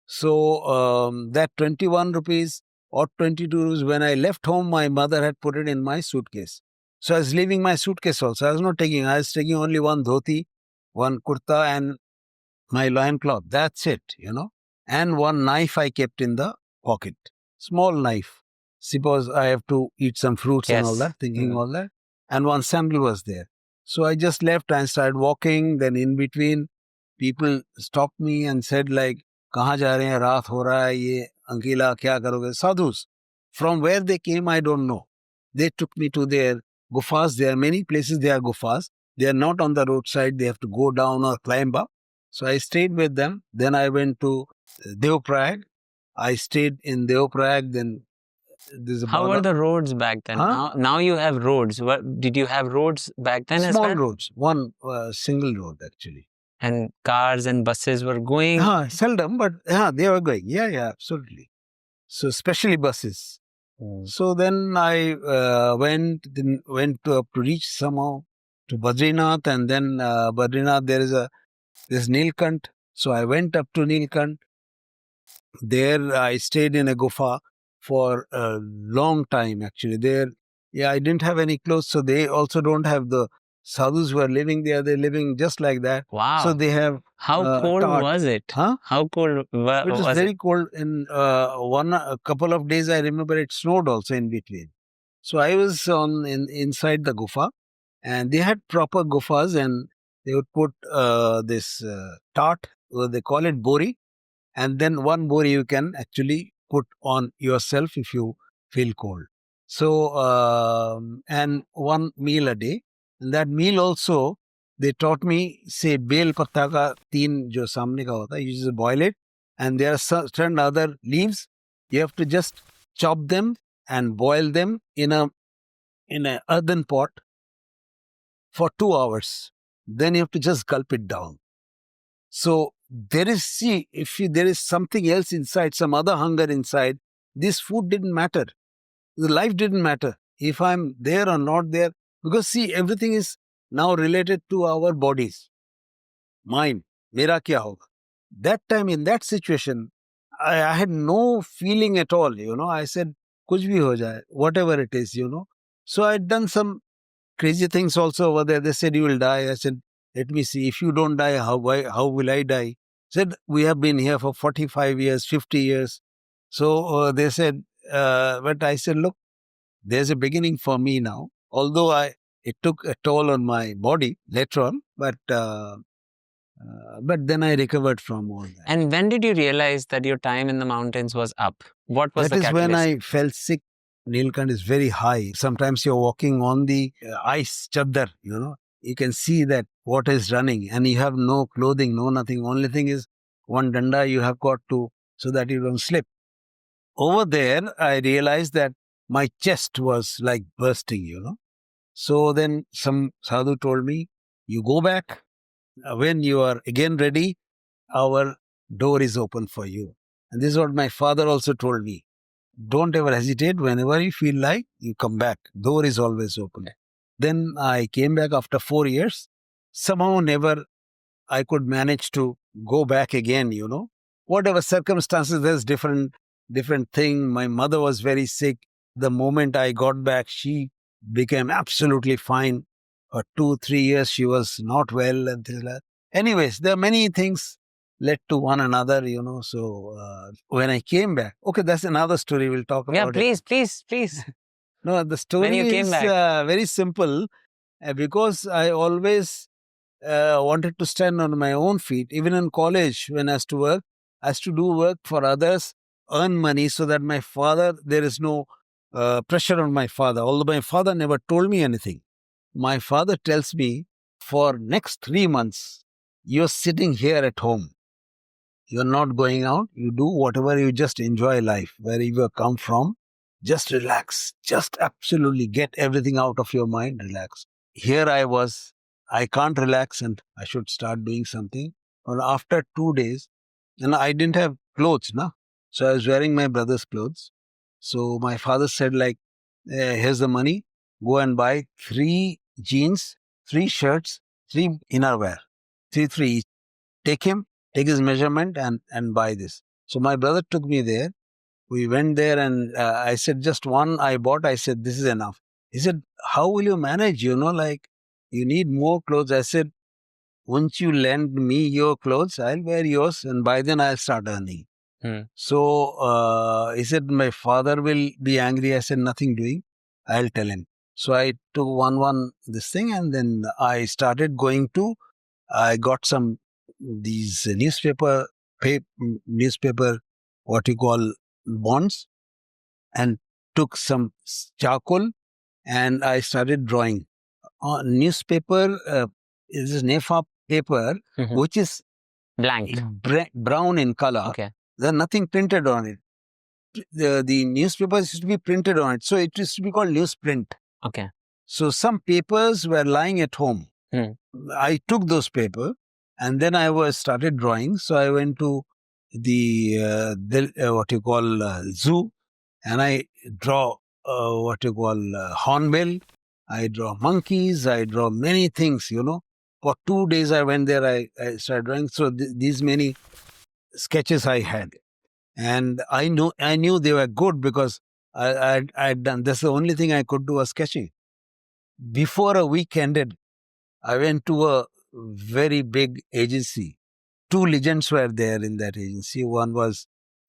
So that 21 rupees or 22 rupees, when I left home, my mother had put it in my suitcase. So I was leaving my suitcase also. I was not taking, I was taking only one dhoti, one kurta, and my loincloth. That's it, And one knife I kept in the pocket. Small knife. Suppose I have to eat some fruits and all Yes. that, thinking all that. And one sandal was there. So I just left and started walking. Then in between, people stopped me and said like, कहाँ जा रहे हैं, रात हो रहा है, ये अंकीला क्या करोगे? Sadhus. From where they came, I don't know. They took me to their gufas. There are many places they are gufas. They are not on the roadside. They have to go down or climb up. So I stayed with them. Then I went to Deoprayag. I stayed in Deoprayag. Then there's How were about the roads back then? Huh? Now you have roads. What did you have roads back then as small well? roads. One single road actually. And cars and buses were going. Seldom, but they were going. Yeah, absolutely. So especially buses. So then I went to reach somehow to Badrinath, and then Badrinath there's Nilkant. So I went up to Nilkant. There I stayed in a gufa for a long time actually. I didn't have any clothes, so they also don't have the sadhus who are living there. They're living just like that. Wow. So they have How cold tart. was it? Huh? How cold It was was very it? cold. In a couple of days, I remember it snowed also in between. So I was inside the gufa, and they had proper gufas, and they would put this tart. They call it bori, and then one bori you can actually put on yourself if you feel cold. So and one meal a day. And that meal also they taught me, say bel patta ka teen jo samne ka hota, you just boil it, and there are certain other leaves. You have to just chop them and boil them in a earthen pot for 2 hours. Then you have to just gulp it down. So there is something else inside, some other hunger inside, this food didn't matter. The life didn't matter if I'm there or not there. Because see, everything is now related to our bodies. Mind, mera kya hoga? That time in that situation, I had no feeling at all, I said, kuch bhi ho jaye, whatever it is. So I'd done some crazy things also over there. They said, you will die. I said, let me see. If you don't die, how will I die? Said, we have been here for 45 years, 50 years. So they said, but I said, look, there's a beginning for me now. Although it took a toll on my body later on, but then I recovered from all that. And when did you realize that your time in the mountains was up? What was That the is catalyst? when I felt sick. Nilkant is very high. Sometimes you're walking on the ice, chaddar, You can see that water is running and you have no clothing, no nothing. Only thing is one danda you have got to, so that you don't slip. Over there, I realized that my chest was like bursting. So then some sadhu told me, you go back. When you are again ready, our door is open for you. And this is what my father also told me. Don't ever hesitate. Whenever you feel like, you come back. Door is always open. Then I came back after 4 years. Somehow never I could manage to go back again. Whatever circumstances, there's different thing. My mother was very sick. The moment I got back, she became absolutely fine. For 2-3 years, she was not well and things like that. Anyways, there are many things led to one another. So when I came back, okay, that's another story. We'll talk about it. Please. No, the When story you came is back. very simple because I always wanted to stand on my own feet. Even in college, when I used to work, I used to do work for others, earn money so that there is no pressure on my father. Although my father never told me anything. My father tells me, for next 3 months, you're sitting here at home. You're not going out. You do whatever, you just enjoy life. Wherever you come from, just relax. Just absolutely get everything out of your mind, relax. Here I was I can't relax and I should start doing something. Well, after 2 days, and I didn't have clothes, no? So I was wearing my brother's clothes. So my father said, like, here's the money. Go and buy 3 jeans, 3 shirts, 3 innerwear, three each. Take him, take his measurement and buy this. So my brother took me there. We went there and I said, just one I bought. I said, this is enough. He said, how will you manage? Like, you need more clothes. I said, once you lend me your clothes, I'll wear yours and by then I'll start earning. So he said, my father will be angry. I said, nothing doing. I'll tell him. So I took one this thing and then I started going to, I got some, these newspaper, what you call bonds, and took some charcoal and I started drawing. Newspaper is NEFA paper, which is Blank. brown in color. Okay. There's nothing printed on it. The newspapers used to be printed on it. So it used to be called newsprint. Okay. So some papers were lying at home. I took those papers and then I started drawing. So I went to the what you call zoo and I draw what you call hornbill. I draw monkeys. I draw many things, For 2 days I went there, I started drawing. So these many sketches I had. And I knew they were good because I'd done, that's the only thing I could do was sketching. Before a week ended, I went to a very big agency. 2 legends were there in that agency. One was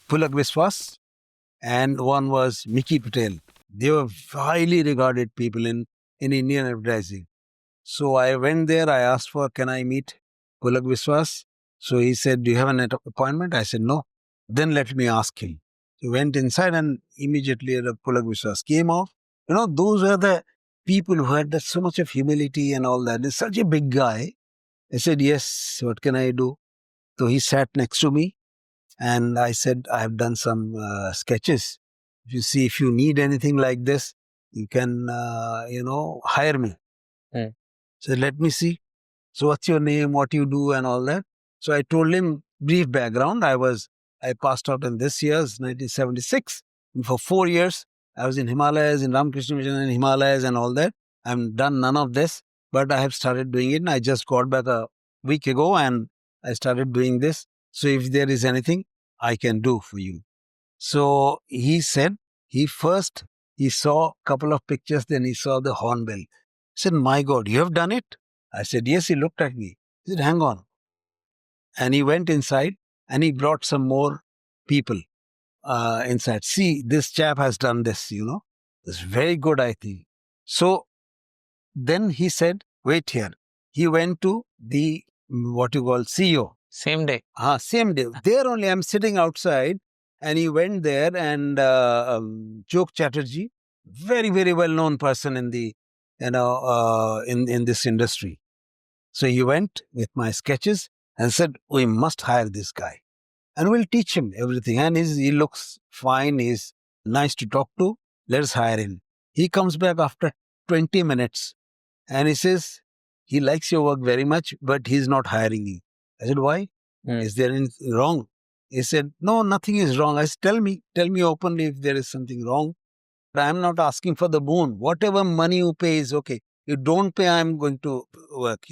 Pulak Biswas and one was Mickey Patel. They were highly regarded people in Indian advertising. So I went there, I asked for, can I meet Pulak Biswas? So he said, do you have an appointment? I said, no. Then let me ask him. So went inside and immediately the Pulak Biswas came off. Those were the people who had so much of humility and all that. He's such a big guy. I said, yes, what can I do? So he sat next to me and I said, I have done some sketches. If you need anything like this, you can, hire me. So let me see. So what's your name, what you do and all that. So I told him brief background. I passed out in this year's 1976. And for 4 years, I was in Himalayas, in Ramakrishna Mission in Himalayas and all that. I've done none of this, but I have started doing it. And I just got back a week ago and I started doing this. So if there is anything I can do for you. So he said, he saw a couple of pictures, then he saw the hornbill. He said, my God, you have done it? I said, yes. He looked at me. He said, hang on. And he went inside and he brought some more people inside. See, this chap has done this, It's very good, I think. So then he said, wait here. He went to the, what you call, CEO. Same day. Same day. There only, I'm sitting outside and he went there and Chok Chatterjee, very, very well-known person in the, in this industry. So he went with my sketches and said, we must hire this guy and we'll teach him everything. And he looks fine. He's nice to talk to. Let's hire him. He comes back after 20 minutes and he says, he likes your work very much, but he's not hiring you. I said, why? Is there anything wrong? He said, no, nothing is wrong. I said, tell me openly if there is something wrong. I'm not asking for the boon. Whatever money you pay is okay. You don't pay, I'm going to work,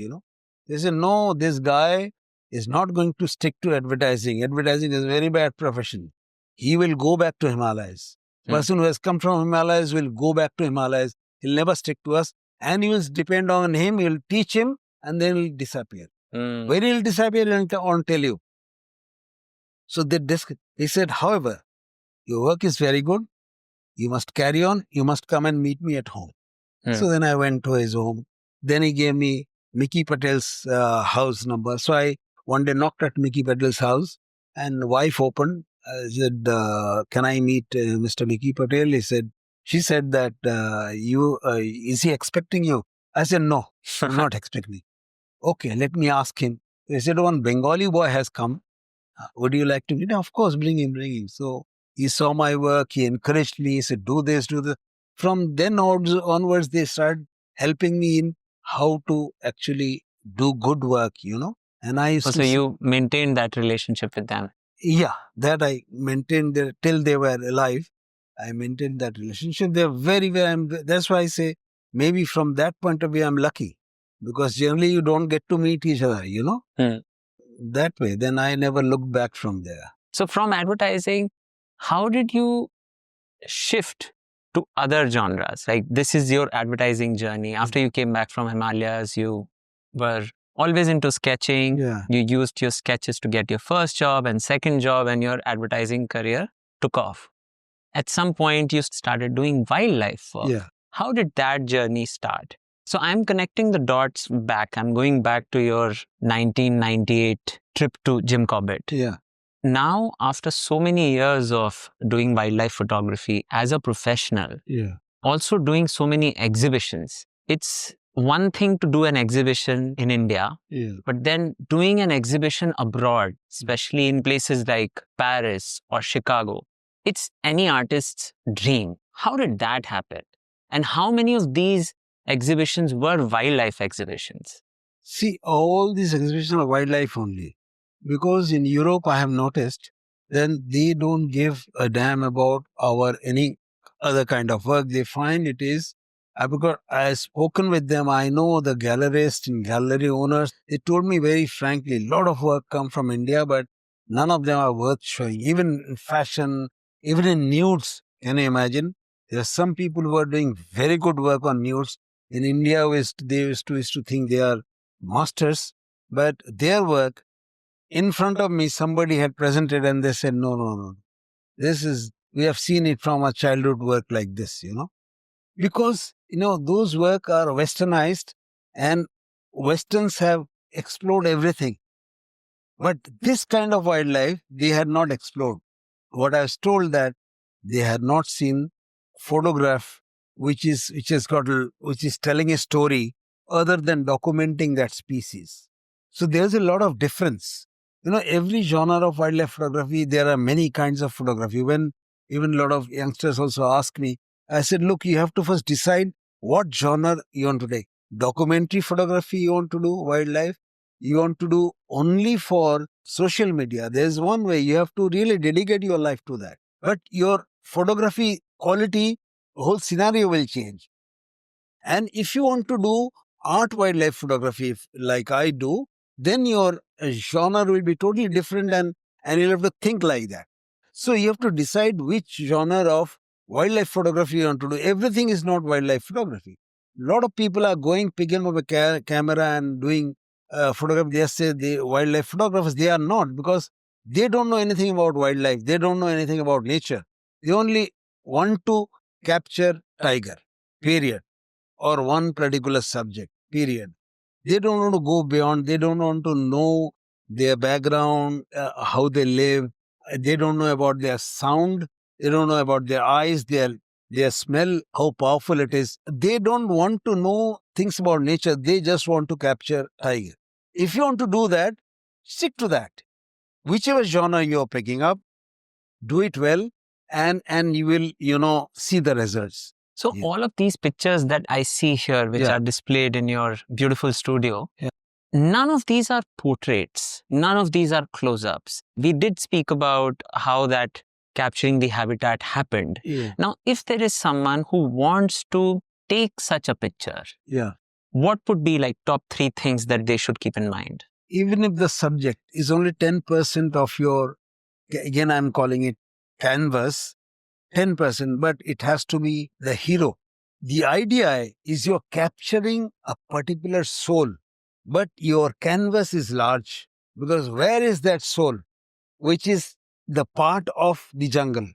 They said, no, this guy is not going to stick to advertising. Advertising is a very bad profession. He will go back to Himalayas. Person who has come from Himalayas will go back to Himalayas. He'll never stick to us. And you will depend on him. You'll teach him and then he'll disappear. Where he'll disappear, I won't tell you. So he said, however, your work is very good. You must carry on. You must come and meet me at home. So then I went to his home. Then he gave me Mickey Patel's house number. So I one day knocked at Mickey Patel's house and the wife opened. I said, can I meet Mr. Mickey Patel? She said that, is he expecting you? I said, no, I'm not expecting. Okay, let me ask him. He said, one Bengali boy has come. Would you like to meet him? Of course, bring him. So he saw my work. He encouraged me. He said, do this, do this. From then onwards, they started helping me in how to actually do good work, And I used So to say, you maintained that relationship with them. yeah, that I maintained till they were alive. I maintained that relationship. They're very, very, that's why I say maybe from that point of view, I'm lucky because generally you don't get to meet each other, Hmm. that way. Then I never looked back from there. So from advertising, how did you shift to other genres? Like this is your advertising journey. After you came back from Himalayas, you were always into sketching. Yeah. You used your sketches to get your first job and second job, and your advertising career took off. At some point, you started doing wildlife work. Yeah. How did that journey start? So I'm connecting the dots back. I'm going back to your 1998 trip to Jim Corbett. Yeah. Now, after so many years of doing wildlife photography as a professional, Yeah. also doing so many exhibitions, it's one thing to do an exhibition in India, Yeah. but then doing an exhibition abroad, especially in places like Paris or Chicago, it's any artist's dream. How did that happen? And how many of these exhibitions were wildlife exhibitions? See, all these exhibitions are wildlife only. Because in Europe, I have noticed, then they don't give a damn about our any other kind of work. They find it is, because I have spoken with them, I know the gallerists and gallery owners. They told me very frankly, a lot of work come from India, but none of them are worth showing. Even in fashion, even in nudes, can you imagine? There are some people who are doing very good work on nudes. In India, they used to think they are masters, but their work in front of me, somebody had presented and they said, no, no, no. We have seen it from our childhood work like this, because, those work are westernized and Westerns have explored everything. But this kind of wildlife, they had not explored. What I was told that they had not seen photograph which is telling a story other than documenting that species. So there's a lot of difference. Every genre of wildlife photography, there are many kinds of photography. When even a lot of youngsters also ask me, I said, look, you have to first decide what genre you want to take. Documentary photography you want to do, wildlife, you want to do only for social media. There's one way you have to really dedicate your life to that. But your photography quality, whole scenario will change. And if you want to do art wildlife photography like I do, then your genre will be totally different and you'll have to think like that. So you have to decide which genre of wildlife photography you want to do. Everything is not wildlife photography. A lot of people are going picking up a camera and doing photography. They say they wildlife photographers. They are not, because they don't know anything about wildlife. They don't know anything about nature. They only want to capture tiger, period, or one particular subject, period. They don't want to go beyond. They don't want to know their background, how they live. They don't know about their sound. They don't know about their eyes, their smell, how powerful it is. They don't want to know things about nature. They just want to capture tiger. If you want to do that, stick to that. Whichever genre you're picking up, do it well, and you will, see the results. So Yeah. all of these pictures that I see here, which Yeah. are displayed in your beautiful studio, Yeah. none of these are portraits. None of these are close-ups. We did speak about how that capturing the habitat happened. Yeah. Now, if there is someone who wants to take such a picture, Yeah. what would be like top 3 things that they should keep in mind? Even if the subject is only 10% of your, again, I'm calling it canvas, 10%, but it has to be the hero. The idea is you're capturing a particular soul, but your canvas is large, because where is that soul, which is the part of the jungle?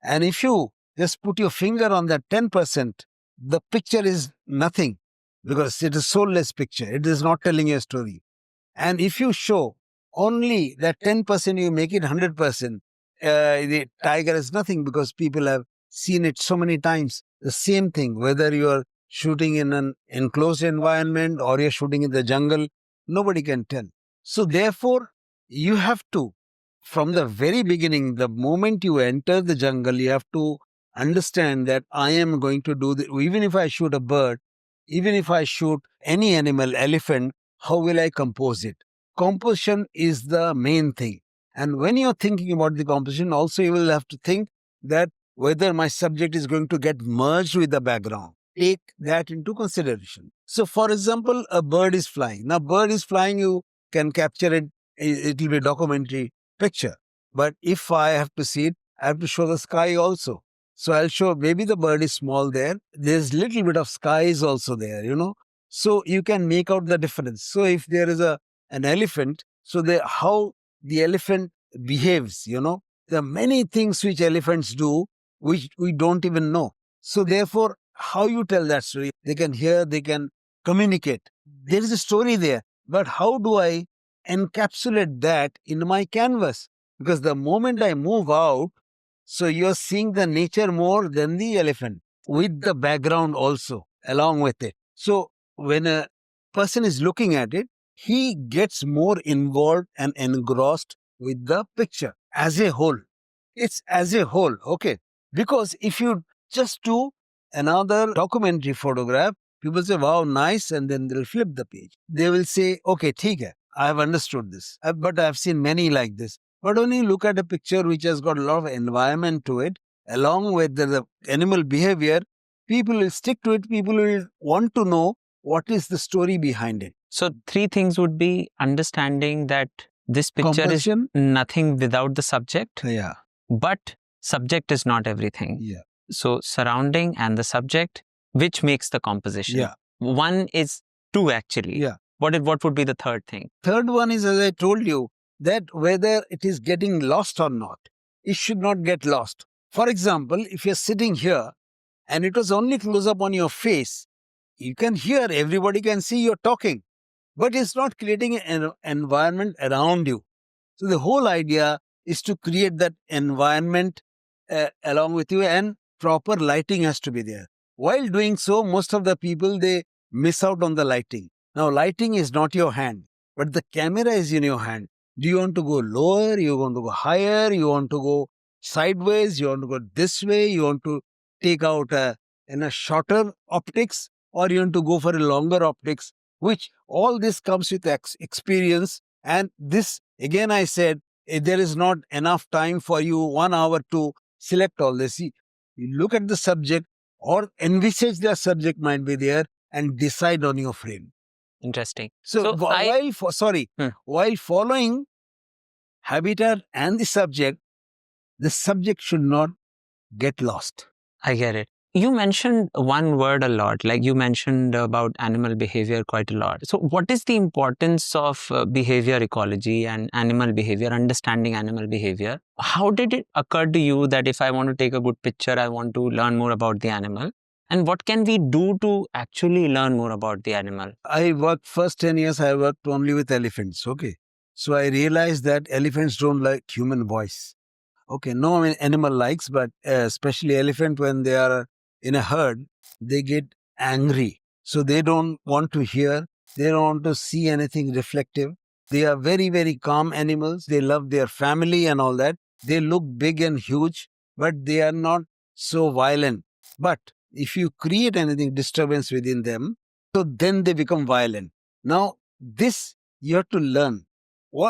And if you just put your finger on that 10%, the picture is nothing, because it is soulless picture. It is not telling you a story. And if you show only that 10%, you make it 100%. The tiger is nothing, because people have seen it so many times. The same thing, whether you are shooting in an enclosed environment or you're shooting in the jungle, nobody can tell. So therefore, you have to, from the very beginning, the moment you enter the jungle, you have to understand that I am going to do even if I shoot a bird, Even if I shoot any animal, elephant, how will I compose it? Composition is the main thing. And when you're thinking about the composition, also you will have to think that whether my subject is going to get merged with the background. Take that into consideration. So, for example, a bird is flying. Now, bird is flying, you can capture it, it will be a documentary picture. But if I have to see it, I have to show the sky also. So I'll show maybe the bird is small there. There's little bit of sky is also there. So you can make out the difference. So if there is an elephant, so how the elephant behaves. There are many things which elephants do which we don't even know. So therefore, how you tell that story? They can hear, they can communicate. There is a story there. But how do I encapsulate that in my canvas? Because the moment I move out, so you're seeing the nature more than the elephant with the background also along with it. So when a person is looking at it, he gets more involved and engrossed with the picture as a whole. It's as a whole, okay? Because if you just do another documentary photograph, people say, wow, nice, and then they'll flip the page. They will say, okay, theek hai, I have understood this. But I've seen many like this. But when you look at a picture which has got a lot of environment to it, along with the animal behavior, people will stick to it. People will want to know what is the story behind it. So, three things would be understanding that this picture Composition. is nothing without the subject, Yeah. but subject is not everything. Yeah. So, surrounding and the subject, which makes the composition. Yeah. One is two actually. Yeah. What would be the third thing? Third one is, as I told you, that whether it is getting lost or not, it should not get lost. For example, if you're sitting here and it was only close up on your face, you can hear, everybody can see you're talking, but it's not creating an environment around you. So the whole idea is to create that environment along with you, and proper lighting has to be there. While doing so, most of the people, they miss out on the lighting. Now, lighting is not your hand, but the camera is in your hand. Do you want to go lower? You want to go higher? You want to go sideways? You want to go this way? You want to take out in a shorter optics, or you want to go for a longer optics? Which all this comes with experience. And this, again, I said, there is not enough time for you 1 hour to select all this. You look at the subject or envisage the subject might be there and decide on your frame. Interesting. So, while following habitat and the subject should not get lost. I get it. You mentioned one word a lot, like you mentioned about animal behavior quite a lot. So, what is the importance of behavior ecology and animal behavior, understanding animal behavior? How did it occur to you that if I want to take a good picture, I want to learn more about the animal? And what can we do to actually learn more about the animal? I worked first 10 years, I worked only with elephants. Okay. So I realized that elephants don't like human voice. Okay. No animal likes, but especially elephant, when they are in a herd, they get angry. So they don't want to hear, they don't want to see anything reflective. They are very, very calm animals. They love their family and all that. They look big and huge, but they are not so violent. But if you create anything disturbance within them, so then they become violent. Now, this you have to learn.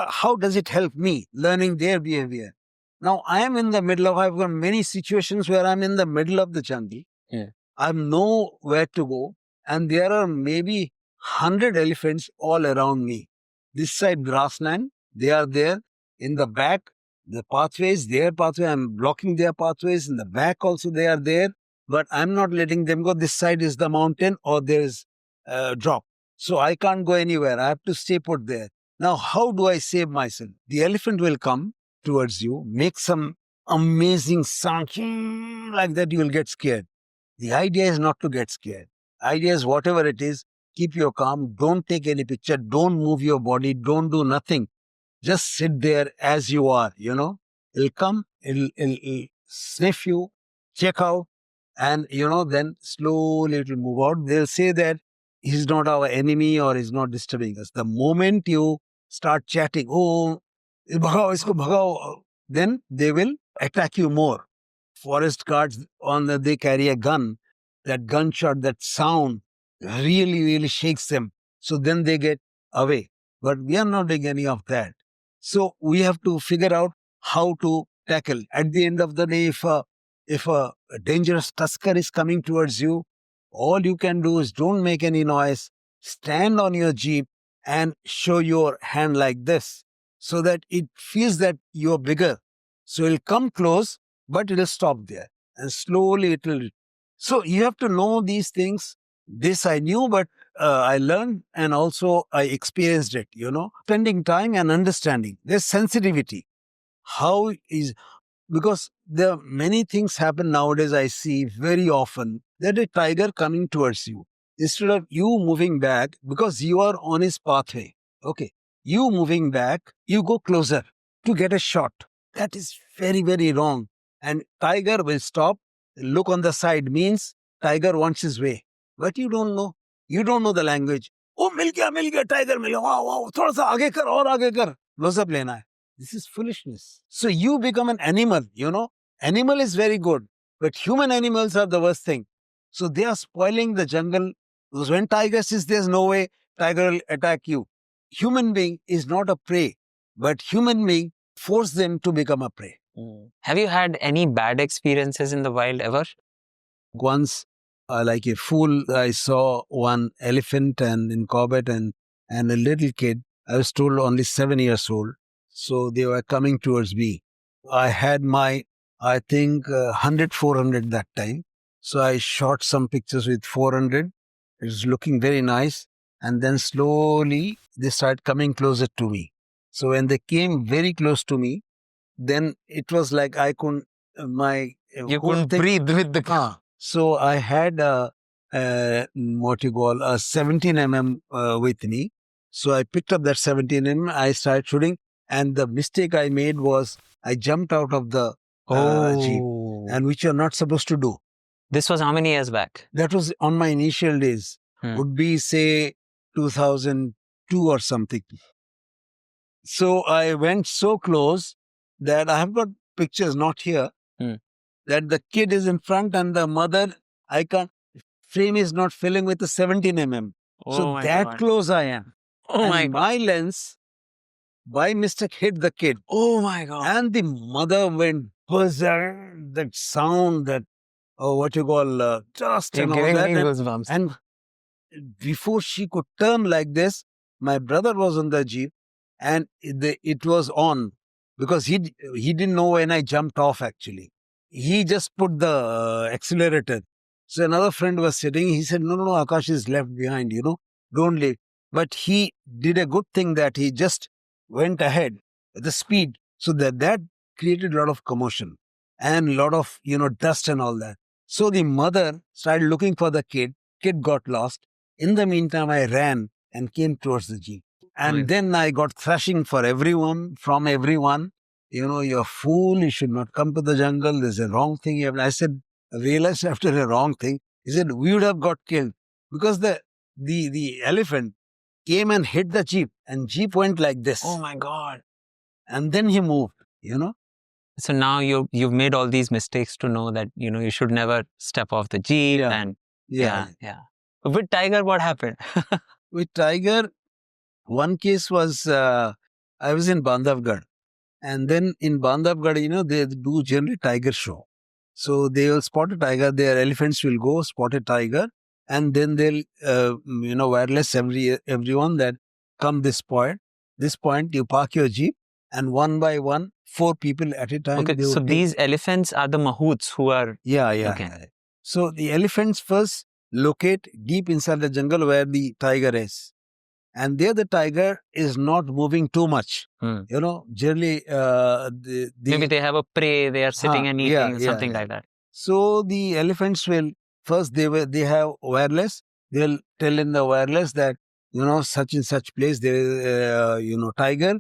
How does it help me learning their behavior? Now, I am in the middle of, I've got many situations where I'm in the middle of the jungle. Yeah. I know where to go, and there are maybe 100 elephants all around me. This side grassland, they are there. In the back, the pathways, their pathway, I'm blocking their pathways. In the back also they are there, but I'm not letting them go. This side is the mountain, or there is a drop. So I can't go anywhere. I have to stay put there. Now, how do I save myself? The elephant will come towards you, make some amazing sound like that, you will get scared. The idea is not to get scared. Idea is, whatever it is, keep your calm. Don't take any picture. Don't move your body. Don't do nothing. Just sit there as you are, It'll come, it'll sniff you, check out, and, then slowly it'll move out. They'll say that he's not our enemy or he's not disturbing us. The moment you start chatting, oh, bhagao, isko bhagao, then they will attack you more. Forest guards, they carry a gun. That gunshot, that sound, really shakes them. So then they get away. But we are not doing any of that. So we have to figure out how to tackle. At the end of the day, if a dangerous tusker is coming towards you, all you can do is don't make any noise, stand on your jeep and show your hand like this so that it feels that you're bigger. So it'll come close, but it'll stop there and slowly it will. So you have to know these things. This I knew, but I learned and also I experienced it, spending time and understanding. There's sensitivity. How is, because there are many things happen nowadays. I see very often that a tiger coming towards you, instead of you moving back because you are on his pathway. Okay. You moving back, you go closer to get a shot. That is very wrong. And tiger will stop, look on the side, means tiger wants his way. But you don't know. You don't know the language. Oh, मिल गया tiger मिल गया. Wow, थोड़ा सा आगे कर और आगे कर. Close up लेना है. This is foolishness. So you become an animal. Animal is very good, but human animals are the worst thing. So they are spoiling the jungle. Because when tiger says there's no way, tiger will attack you. Human being is not a prey, but human being force them to become a prey. Have you had any bad experiences in the wild ever? Once, like a fool, I saw one elephant and in Corbett and a little kid. I was told only 7 years old. So they were coming towards me. I had my, I think, 100, 400 that time. So I shot some pictures with 400. It was looking very nice. And then slowly they started coming closer to me. So when they came very close to me, then it was like I couldn't, You couldn't breathe with the... So I had what you call a 17 with me. So I picked up that 17 I started shooting. And the mistake I made was I jumped out of the jeep, and which you're not supposed to do. This was how many years back? That was on my initial days. Would be, say, 2002 or something. So I went so close that I have got pictures, not here, that the kid is in front and the mother, frame is not filling with the 17 so that God. Close I am. Oh, and my God. My lens, by mistake, hit the kid. Oh my God. And the mother went berserk, that sound, that, what you call, dust and all that. Goosebumps. And before she could turn like this, my brother was on the jeep and it was on because he didn't know when I jumped off actually. He just put the accelerator. So another friend was sitting. He said, no, Akash is left behind, don't leave. But he did a good thing that he just went ahead at the speed. So that created a lot of commotion and a lot of, dust and all that. So the mother started looking for the kid. Kid got lost. In the meantime, I ran and came towards the jeep. And then I got thrashing from everyone. You're a fool. You should not come to the jungle. There's a wrong thing. I said, I realized after a wrong thing. He said, we would have got killed because the elephant came and hit the jeep and jeep went like this. Oh my God. And then he moved, So now you've made all these mistakes to know that, you should never step off the jeep. Yeah. With tiger, what happened? With tiger, one case was, I was in Bandhavgarh. And then in Bandhavgarh, they do generally tiger show. So they will spot a tiger, their elephants will go spot a tiger. And then they'll, wireless everyone that come this point. This point, you park your jeep and one by one, 4 people at a time. Okay, so these elephants are the mahouts who are... Yeah. Okay. So the elephants first locate deep inside the jungle where the tiger is. And there the tiger is not moving too much. Generally... maybe they have a prey, they are sitting and eating, something like that. So the elephants will, first they have wireless. They'll tell in the wireless that, such and such place, there is, tiger.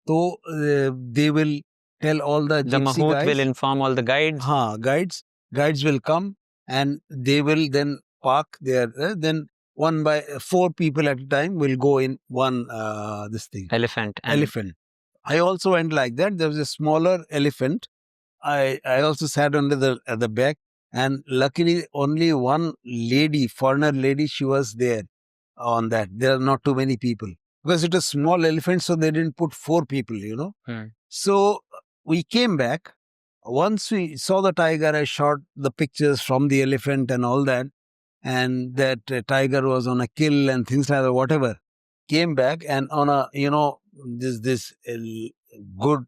So they will tell all the gypsy mahout guys. Will inform all the guides. Guides will come and they will then park there. Then 4 people at a time will go in one Elephant. I also went like that. There was a smaller elephant. I also sat under at the back And luckily, only one lady, foreigner lady, she was there on that. There are not too many people because it was small elephant, so they didn't put 4 people. So we came back. Once we saw the tiger, I shot the pictures from the elephant and all that, and that tiger was on a kill and things like that, whatever. Came back and on a this good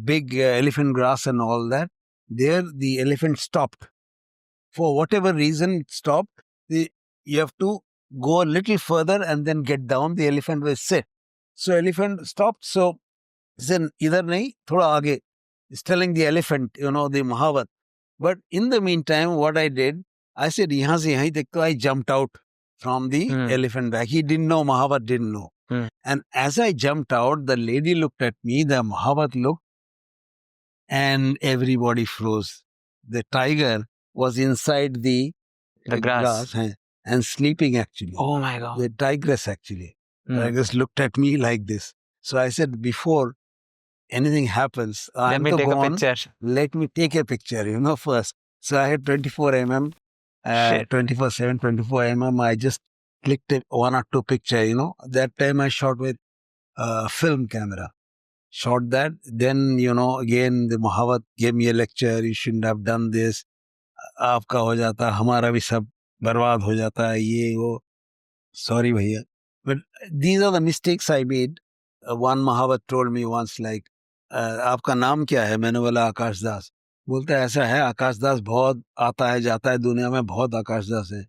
big elephant grass and all that. There the elephant stopped for whatever reason. It stopped. You have to go a little further and then get down. The elephant will sit. So elephant stopped. So then idhar nahi, thoda aage. Is telling the elephant, the Mahavat. But in the meantime, what I did, I said, yahan se yahi dekh to. I jumped out from the elephant back. He didn't know, Mahavat didn't know. And as I jumped out, the lady looked at me, the Mahavat looked, and everybody froze. The tiger was inside the grass. And sleeping actually. Oh my God. The tigress actually. Tigress looked at me like this. So I said, before anything happens, Let me take a picture. Let me take a picture, first. So I had 24 mm, 24/7, 24 mm. I just clicked one or two picture, That time I shot with a film camera. Shot that. Then, again, the Mahavat gave me a lecture. You shouldn't have done this. आपका हो जाता, हमारा भी सब बर्बाद हो जाता है, ये वो. Sorry, भैया. But these are the mistakes I made. One Mahavat told me once, like, आपका नाम क्या है? मैंने बोला आकाश दास. बोलता है ऐसा है, आकाश दास बहुत आता है जाता है दुनिया में, बहुत आकाश दास है.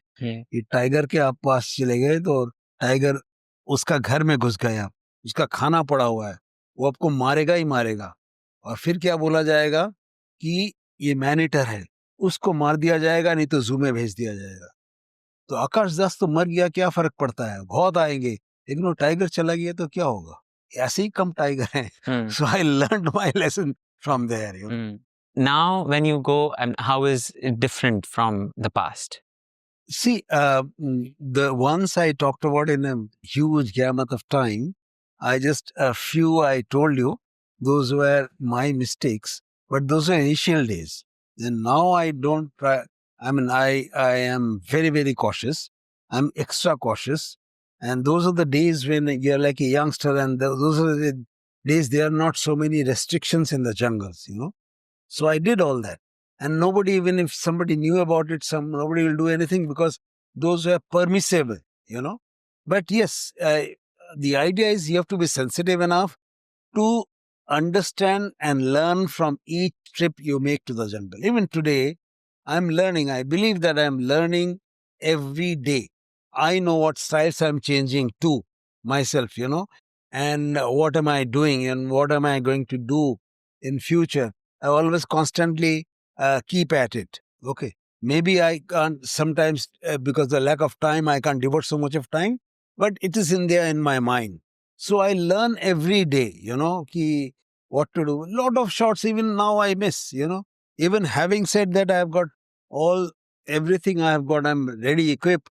ये टाइगर के आप पास चले गए तो टाइगर उसका घर में घुस गया, उसका खाना पड़ा हुआ है, वो आपको मारेगा ही मारेगा. और फिर क्या बोला जाएगा कि ये मैनीटर है, उसको मार दिया जाएगा, नहीं तो जू में भेज दिया जाएगा. तो आकाश दास तो मर गया, क्या फर्क पड़ता है, बहुत आएंगे, लेकिन वो टाइगर चला गया तो क्या होगा. ऐसे ही कम टाइगर हैं. So I learned my lesson from there. Now, when you go, and how is it different from the past? See, the ones I talked about in a huge gamut of time, a few I told you, those were my mistakes, but those were initial days. And now I don't try. I am very, very cautious. I'm extra cautious. And those are the days when you're like a youngster, and those are the days there are not so many restrictions in the jungles, So I did all that. And nobody, even if somebody knew about it, nobody will do anything because those were permissible, But yes, the idea is you have to be sensitive enough to understand and learn from each trip you make to the jungle. Even today, I'm learning. I believe that I'm learning every day. I know what styles I'm changing to myself, and what am I doing and what am I going to do in future. I always constantly keep at it. Okay. Maybe I can't sometimes, because the lack of time, I can't devote so much of time, but it is in there in my mind. So I learn every day, what to do. A lot of shots, even now I miss, Even having said that, I have got everything I have got, I'm ready, equipped.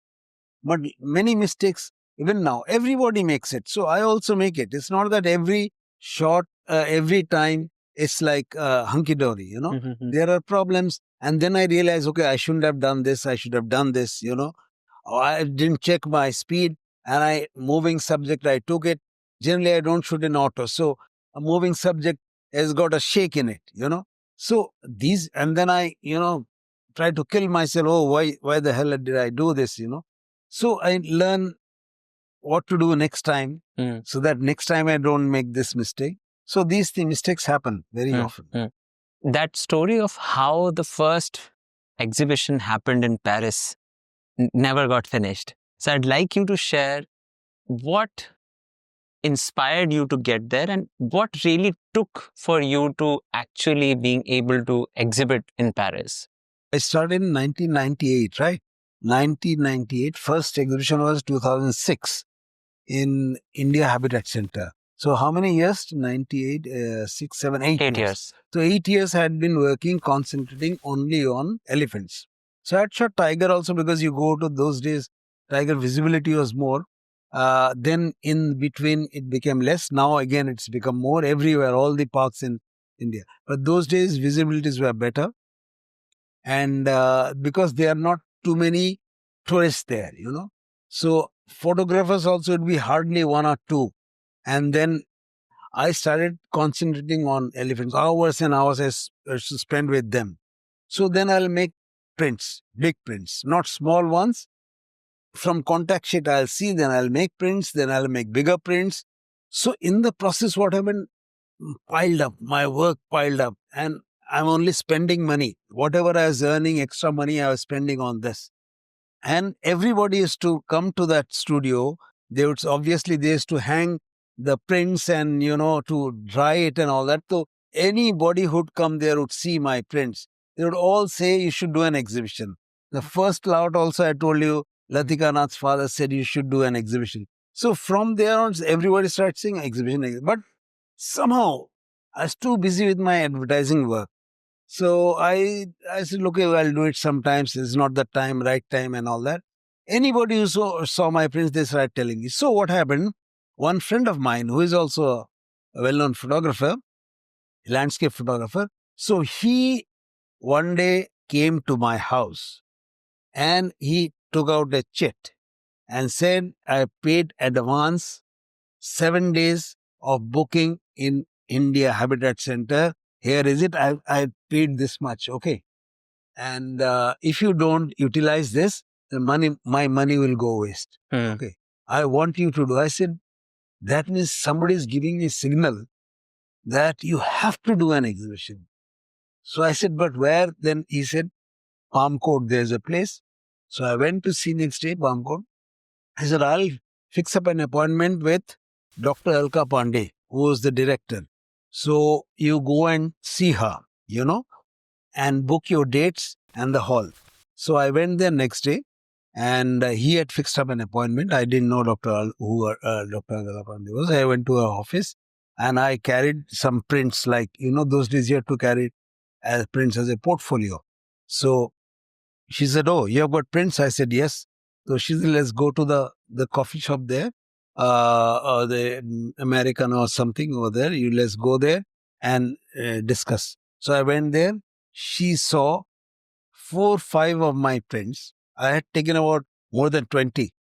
But many mistakes, even now, everybody makes it. So I also make it. It's not that every shot, every time, it's like hunky-dory, There are problems. And then I realize, okay, I shouldn't have done this. I should have done this, Or I didn't check my speed. And moving subject, I took it. Generally, I don't shoot in auto. So a moving subject has got a shake in it, So and then I, try to kill myself. Oh, why the hell did I do this, So I learn what to do next time so that next time I don't make this mistake. So these mistakes happen very often. That story of how the first exhibition happened in Paris never got finished. So I'd like you to share what inspired you to get there and what really took for you to actually being able to exhibit in Paris. I started in 1998, right? 1998. First exhibition was 2006 in India Habitat Center. So how many years? 98, 6, 7, 8 8 years. So 8 years I had been working, concentrating only on elephants. So I had shot tiger also because you go to those days, tiger visibility was more. Then in between it became less. Now again it's become more everywhere, all the parks in India. But those days visibilities were better. And because there are not too many tourists there, you know. So photographers also would be hardly one or two. And then I started concentrating on elephants. Hours and hours I should spend with them. So then I'll make prints, big prints, not small ones. From contact sheet, I'll see, then I'll make prints, then I'll make bigger prints. So in the process, what happened? Piled up, my work piled up, and I'm only spending money. Whatever I was earning, extra money, I was spending on this. And everybody used to come to that studio. They used to hang the prints and, you know, to dry it and all that. So anybody who'd come there would see my prints. They would all say you should do an exhibition. The first lot also, I told you, Latika Nath's father said you should do an exhibition. So from there on, everybody started saying exhibition. But somehow I was too busy with my advertising work. So I said, okay, well, I'll do it sometimes. It's not the time, right time, and all that. Anybody who saw my prints, they started telling me. So what happened? One friend of mine, who is also a well-known photographer, landscape photographer, so he one day came to my house and he took out a chit and said, I paid advance 7 days of booking in India Habitat Center. Here is it. I paid this much. Okay. And if you don't utilize this, my money will go waste. Okay. I want you to do. I said, that means somebody is giving me a signal that you have to do an exhibition. So I said, but where? Then he said, Palm Court, there's a place. So I went to see next day, Palm Court. I said, I'll fix up an appointment with Dr. Alka Pandey, who was the director. So you go and see her, you know, and book your dates and the hall. So I went there next day and he had fixed up an appointment. I didn't know Dr. Dr. Alka Pandey was. I went to her office and I carried some prints, like, you know, those days you had to carry prints as a portfolio. So she said, oh, you have got prints? I said, yes. So she said, let's go to the coffee shop there, or the American or something over there. Let's go there and discuss. So I went there. She saw 4-5 of my prints. I had taken about more than 20.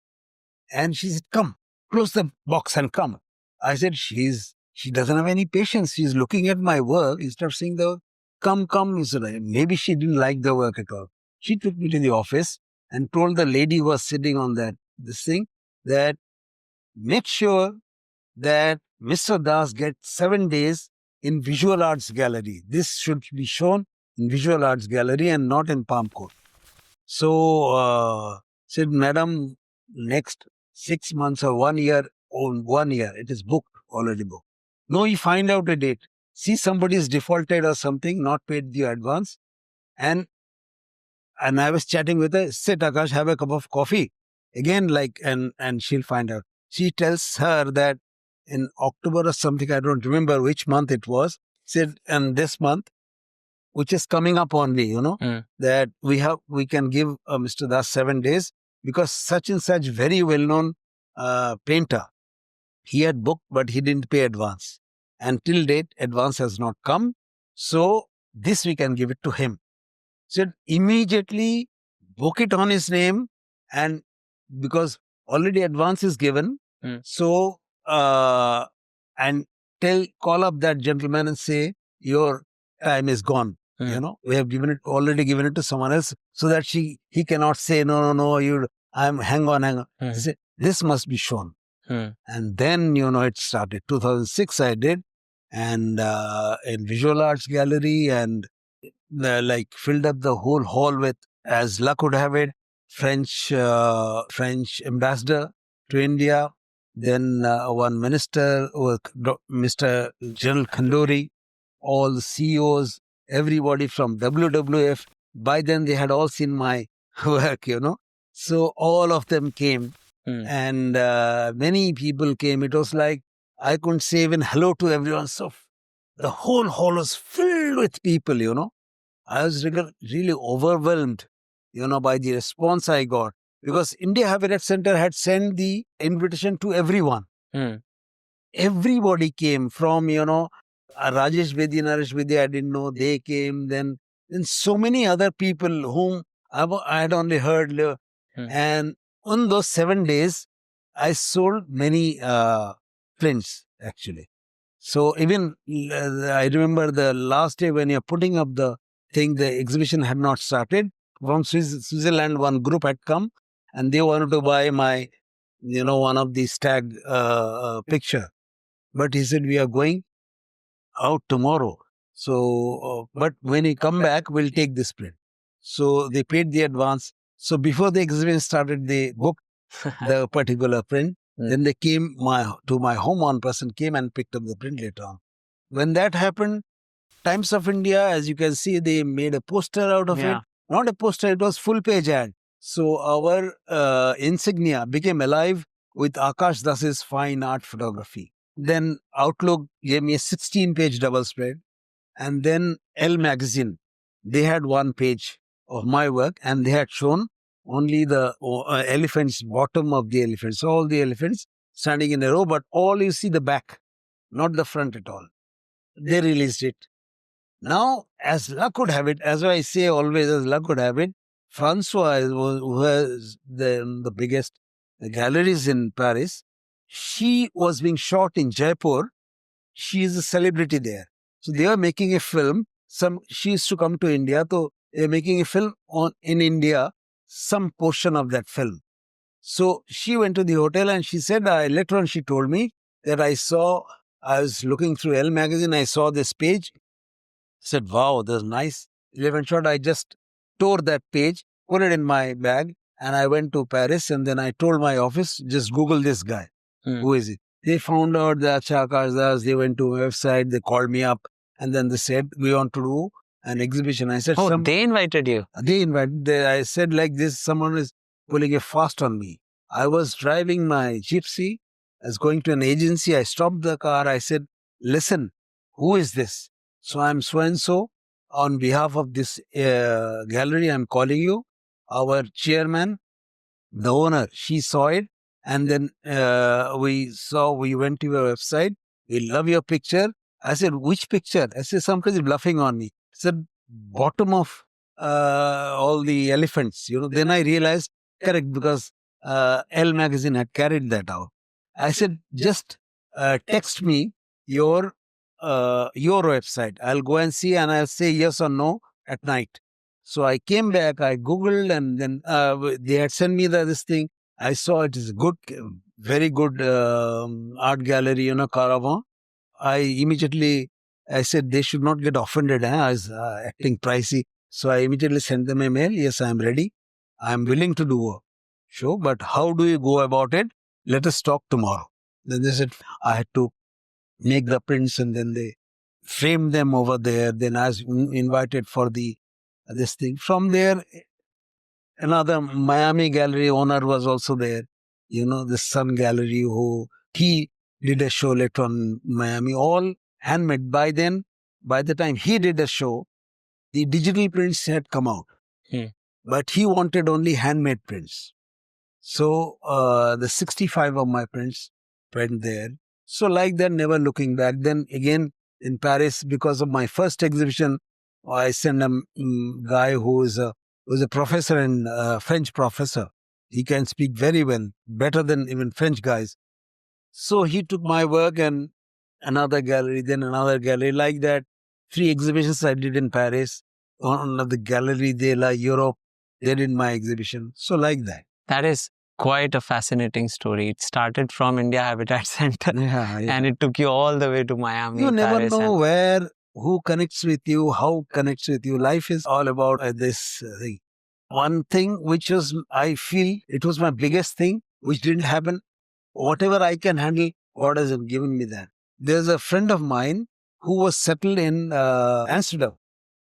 And she said, come, close the box and come. I said, she doesn't have any patience. She's looking at my work instead of saying come. He said, maybe she didn't like the work at all. She took me to the office and told the lady who was sitting on this thing that make sure that Mr. Das gets 7 days in Visual Arts Gallery. This should be shown in Visual Arts Gallery and not in Palm Court. So said, Madam, next 6 months or 1 year, it is booked, already booked. No, you find out a date. See, somebody is defaulted or something, not paid the advance. And I was chatting with her, sit, Akash, have a cup of coffee. Again, and she'll find out. She tells her that in October or something, I don't remember which month it was, said, and this month, which is coming up only, you know, that we can give Mr. Das 7 days because such and such very well-known painter, he had booked, but he didn't pay advance. And till date, advance has not come. So this we can give it to him. Said immediately book it on his name, and because already advance is given, so and call up that gentleman and say your time is gone. You know, we have already given it to someone else, so that he cannot say no. Hang on. Say, this must be shown. And then, you know, it started. 2006 I did, and in Visual Arts Gallery, and filled up the whole hall with, as luck would have it, French ambassador to India, then one minister, Mr. General Khanduri, all the CEOs, everybody from WWF. By then they had all seen my work, you know. So all of them came, and many people came. It was like I couldn't say even hello to everyone. So the whole hall was filled with people, you know. I was really overwhelmed, you know, by the response I got, because India Habitat Center had sent the invitation to everyone. Everybody came from, you know, Rajesh Bedi, Naresh Bedi, I didn't know, they came. Then and so many other people whom I had only heard. And on those 7 days, I sold many prints actually. So even I remember the last day when you're putting up the thing, the exhibition had not started. From Switzerland, one group had come and they wanted to buy my, one of the stag picture. But he said, we are going out tomorrow. So, but when you come back, we'll take this print. So they paid the advance. So before the exhibition started, they booked the particular print. Then they came to my home. One person came and picked up the print later on. When that happened, Times of India, as you can see, they made a poster out of it. Not a poster, it was full page ad. So our insignia became alive with Akash Das's fine art photography. Then Outlook gave me a 16-page double spread. And then Elle magazine, they had one page of my work and they had shown only the elephants, bottom of the elephants, all the elephants standing in a row, but all you see the back, not the front at all. They released it. Now, as luck would have it, as I say always, as luck would have it, Francois, who has the biggest galleries in Paris, she was being shot in Jaipur. She is a celebrity there. So they are making a film. She used to come to India, so they're making a film in India, some portion of that film. So she went to the hotel and she said, later on she told me that I was looking through Elle magazine, I saw this page. I said, wow, that's nice. 11 shot. I just tore that page, put it in my bag, and I went to Paris. And then I told my office, just Google this guy. Who is it? They found out that Akash Das. They went to a website, they called me up, and then they said, we want to do an exhibition. I said, they invited you. They invited. I said, like this, someone is pulling a fast on me. I was driving my gypsy. I was going to an agency. I stopped the car. I said, listen, who is this? So I'm so-and-so. On behalf of this gallery, I'm calling you. Our chairman, the owner, she saw it. And then we went to your website. We love your picture. I said, which picture? I said, somebody is bluffing on me. I said, bottom of all the elephants. Then I realized, correct, because Elle magazine had carried that out. I said, just text me your website. I'll go and see and I'll say yes or no at night. So I came back, I Googled, and then they had sent me this thing. I saw it is a good, very good art gallery, Caravan. I said they should not get offended. I was acting pricey. So I immediately sent them a mail. Yes, I'm ready. I'm willing to do a show, but how do you go about it? Let us talk tomorrow. Then they said I had to make the prints and then they framed them over there. Then I was invited for this thing. From there, another Miami gallery owner was also there. The Sun Gallery, who he did a show later on Miami, all handmade. By the time he did a show, the digital prints had come out. But he wanted only handmade prints. So the 65 of my prints went there. So like that, never looking back. Then again in Paris, because of my first exhibition, I sent a guy who is a professor and French professor. He can speak very well, better than even French guys. So he took my work and another gallery, then another gallery, like that. 3 exhibitions I did in Paris. On the Gallery de la Europe, they did my exhibition. So like that. That is quite a fascinating story. It started from India Habitat Center and it took you all the way to Miami. You never Paris, know who connects with you, how connects with you. Life is all about this thing. One thing which was, I feel, it was my biggest thing, which didn't happen. Whatever I can handle, God has given me that. There's a friend of mine who was settled in Amsterdam.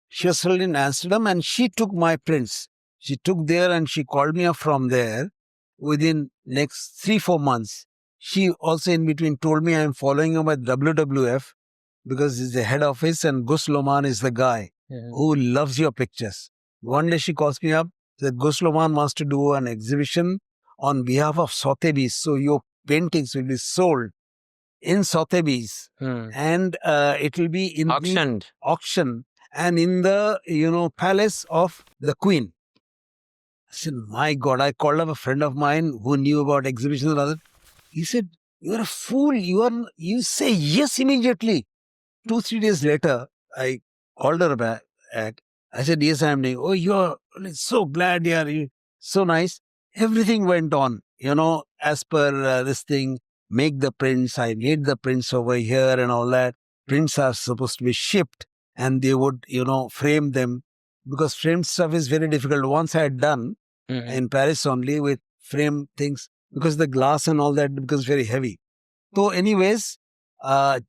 She was settled in Amsterdam and she took my prints. She took there and she called me up from there within next 3-4 months. She also in between told me I'm following him at WWF because he's the head office and Gus Loman is the guy who loves your pictures. One day she calls me up, said Gus Loman wants to do an exhibition on behalf of Sotheby's. So your paintings will be sold in Sotheby's and it will be in auctioned. Auction. and in the, palace of the queen. I said, my God, I called up a friend of mine who knew about exhibitions and other. He said, you're a fool. You say yes immediately. 2, 3 days later, I called her back. I said, yes, I'm doing. Oh, you're so glad, yeah, you so nice. Everything went on, as per this thing. Make the prints. I made the prints over here and all that. Prints are supposed to be shipped and they would, frame them because framed stuff is very difficult. Once I had done in Paris only with frame things because the glass and all that becomes very heavy. So, anyways,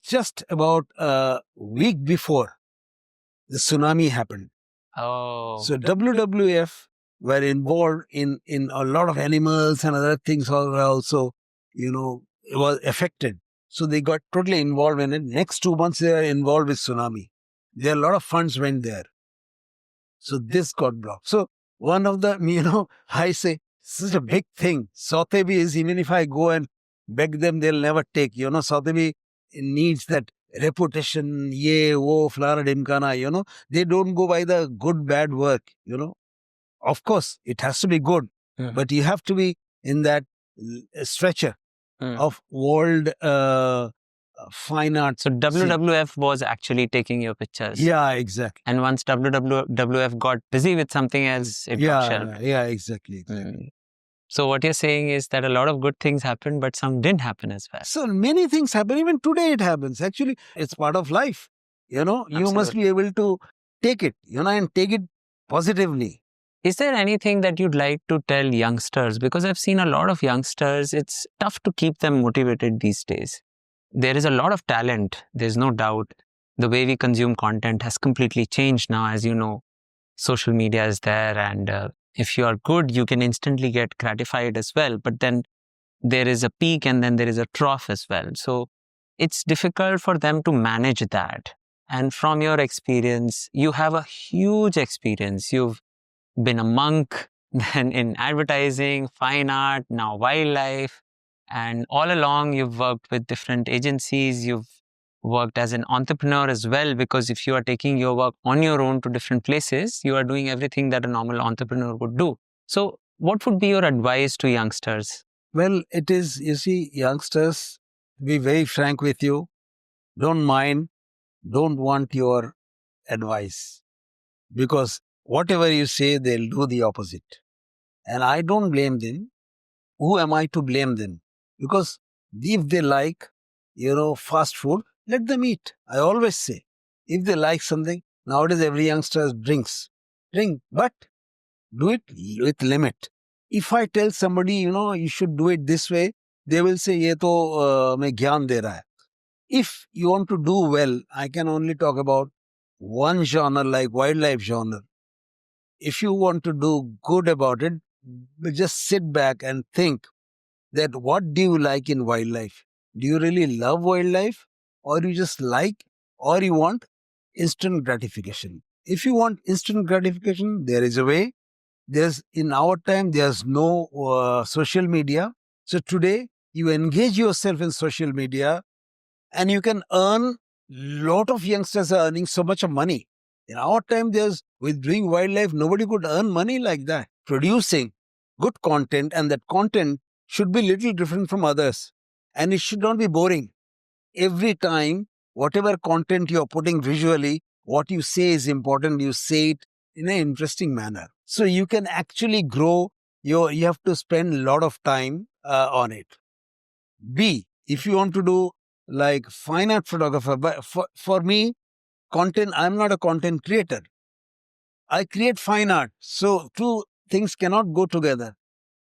just about a week before the tsunami happened. Oh. So WWF were involved in a lot of animals and other things were also, was affected. So they got totally involved in it. Next 2 months they were involved with tsunami. There a lot of funds went there. So this got blocked. So one of the, I say, such a big thing. Sotheby is, even if I go and beg them, they'll never take. Sotheby needs that reputation, ye, wo, flara, dimkana, they don't go by the good, bad work, Of course, it has to be good, but you have to be in that stretcher of world fine art. So WWF was actually taking your pictures. Yeah, exactly. And once WWF got busy with something else, it got shelved. Yeah, exactly. So what you're saying is that a lot of good things happened, but some didn't happen as well. So many things happen. Even today it happens. Actually, it's part of life. You must be able to take it, and take it positively. Is there anything that you'd like to tell youngsters? Because I've seen a lot of youngsters, it's tough to keep them motivated these days. There is a lot of talent, there's no doubt. The way we consume content has completely changed now. As you know, social media is there, and if you are good, you can instantly get gratified as well. But then there is a peak and then there is a trough as well. So it's difficult for them to manage that. And from your experience, you have a huge experience. You've been a monk, then in advertising, fine art, now wildlife. And all along, you've worked with different agencies. You've worked as an entrepreneur as well, because if you are taking your work on your own to different places, you are doing everything that a normal entrepreneur would do. So what would be your advice to youngsters? Well, it is, you see, youngsters, to be very frank with you, don't want your advice. Because whatever you say, they'll do the opposite. And I don't blame them. Who am I to blame them? Because if they like, fast food, let them eat. I always say, if they like something, nowadays every youngster drinks. Drink, but do it with limit. If I tell somebody, you should do it this way, they will say, ye to main gyan de raha hai. If you want to do well, I can only talk about one genre like wildlife genre. If you want to do good about it, just sit back and think that what do you like in wildlife? Do you really love wildlife, or you just like, or you want instant gratification? If you want instant gratification, there is a way. In our time, there's no social media. So today you engage yourself in social media and you can earn. Lot of youngsters are earning so much of money. In our time, with doing wildlife, nobody could earn money like that. Producing good content, and that content should be little different from others. And it should not be boring. Every time, whatever content you're putting visually, what you say is important. You say it in an interesting manner. So you can actually grow. You have to spend a lot of time on it. B, if you want to do like fine art photographer, but for me, content, I'm not a content creator. I create fine art. So two things cannot go together.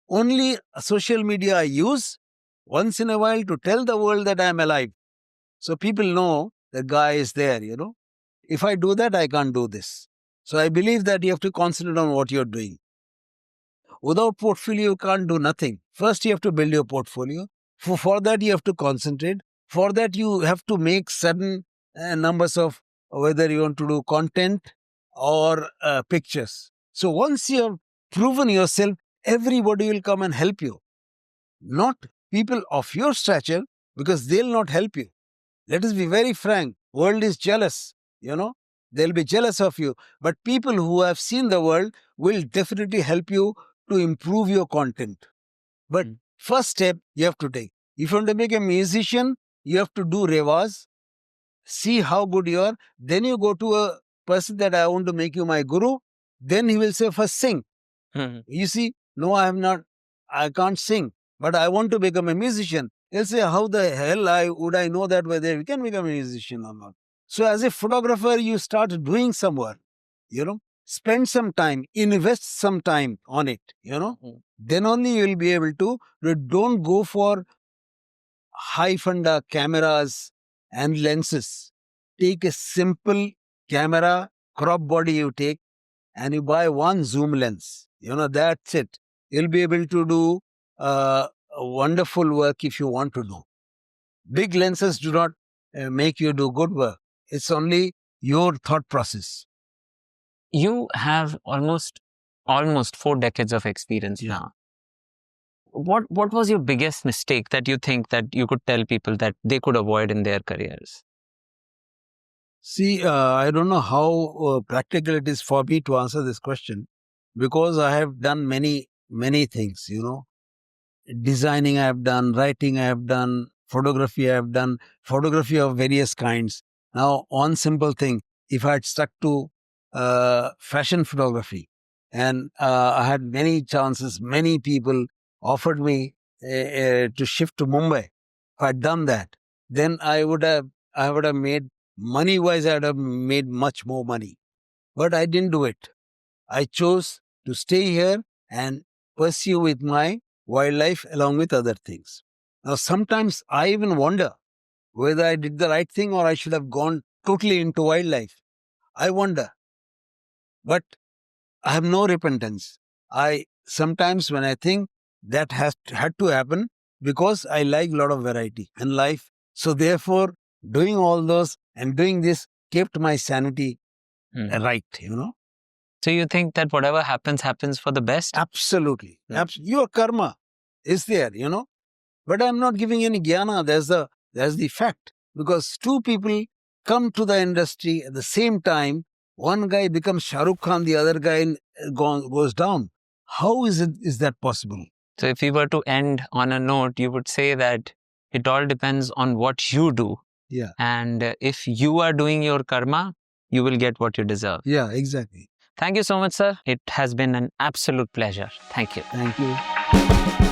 Only social media I use once in a while to tell the world that I'm alive. So people know the guy is there, If I do that, I can't do this. So I believe that you have to concentrate on what you're doing. Without portfolio, you can't do nothing. First, you have to build your portfolio. For that, you have to concentrate. For that, you have to make certain numbers of whether you want to do content or pictures. So once you have proven yourself, everybody will come and help you. Not people of your stature, because they'll not help you. Let us be very frank. World is jealous, They'll be jealous of you. But people who have seen the world will definitely help you to improve your content. But first step you have to take. If you want to make a musician, you have to do revas, see how good you are. Then you go to a person that I want to make you my guru. Then he will say, first sing. You see, no, I can't sing, but I want to become a musician. He'll say, how the hell would I know that whether we can become a musician or not? So as a photographer, you start doing some work, spend some time, invest some time on it, then only you will be able to. Don't go for high funda cameras and lenses. Take a simple camera, crop body you take, and you buy one zoom lens. That's it. You'll be able to do a wonderful work if you want to do. Big lenses do not make you do good work. It's only your thought process. You have almost 4 decades of experience now. What was your biggest mistake that you think that you could tell people that they could avoid in their careers? See, I don't know how practical it is for me to answer this question, because I have done many things, Designing I have done, writing I have done, photography I have done, photography of various kinds. Now, one simple thing, if I had stuck to fashion photography, and I had many chances, many people offered me to shift to Mumbai. If I had done that, then I would have made, money-wise, I would have made much more money. But I didn't do it. I chose to stay here and pursue with my wildlife along with other things. Now, sometimes I even wonder whether I did the right thing or I should have gone totally into wildlife. I wonder. But I have no repentance. Sometimes when I think that had to happen, because I like a lot of variety in life. So therefore, doing all those and doing this kept my sanity right, So you think that whatever happens for the best? Absolutely. Your karma is there, But I'm not giving any jnana. There's the fact. Because two people come to the industry at the same time. One guy becomes Shah Rukh Khan, the other guy goes down. How is that possible? So if we were to end on a note, you would say that it all depends on what you do. Yeah. And if you are doing your karma, you will get what you deserve. Yeah, exactly. Thank you so much, sir. It has been an absolute pleasure. Thank you. Thank you.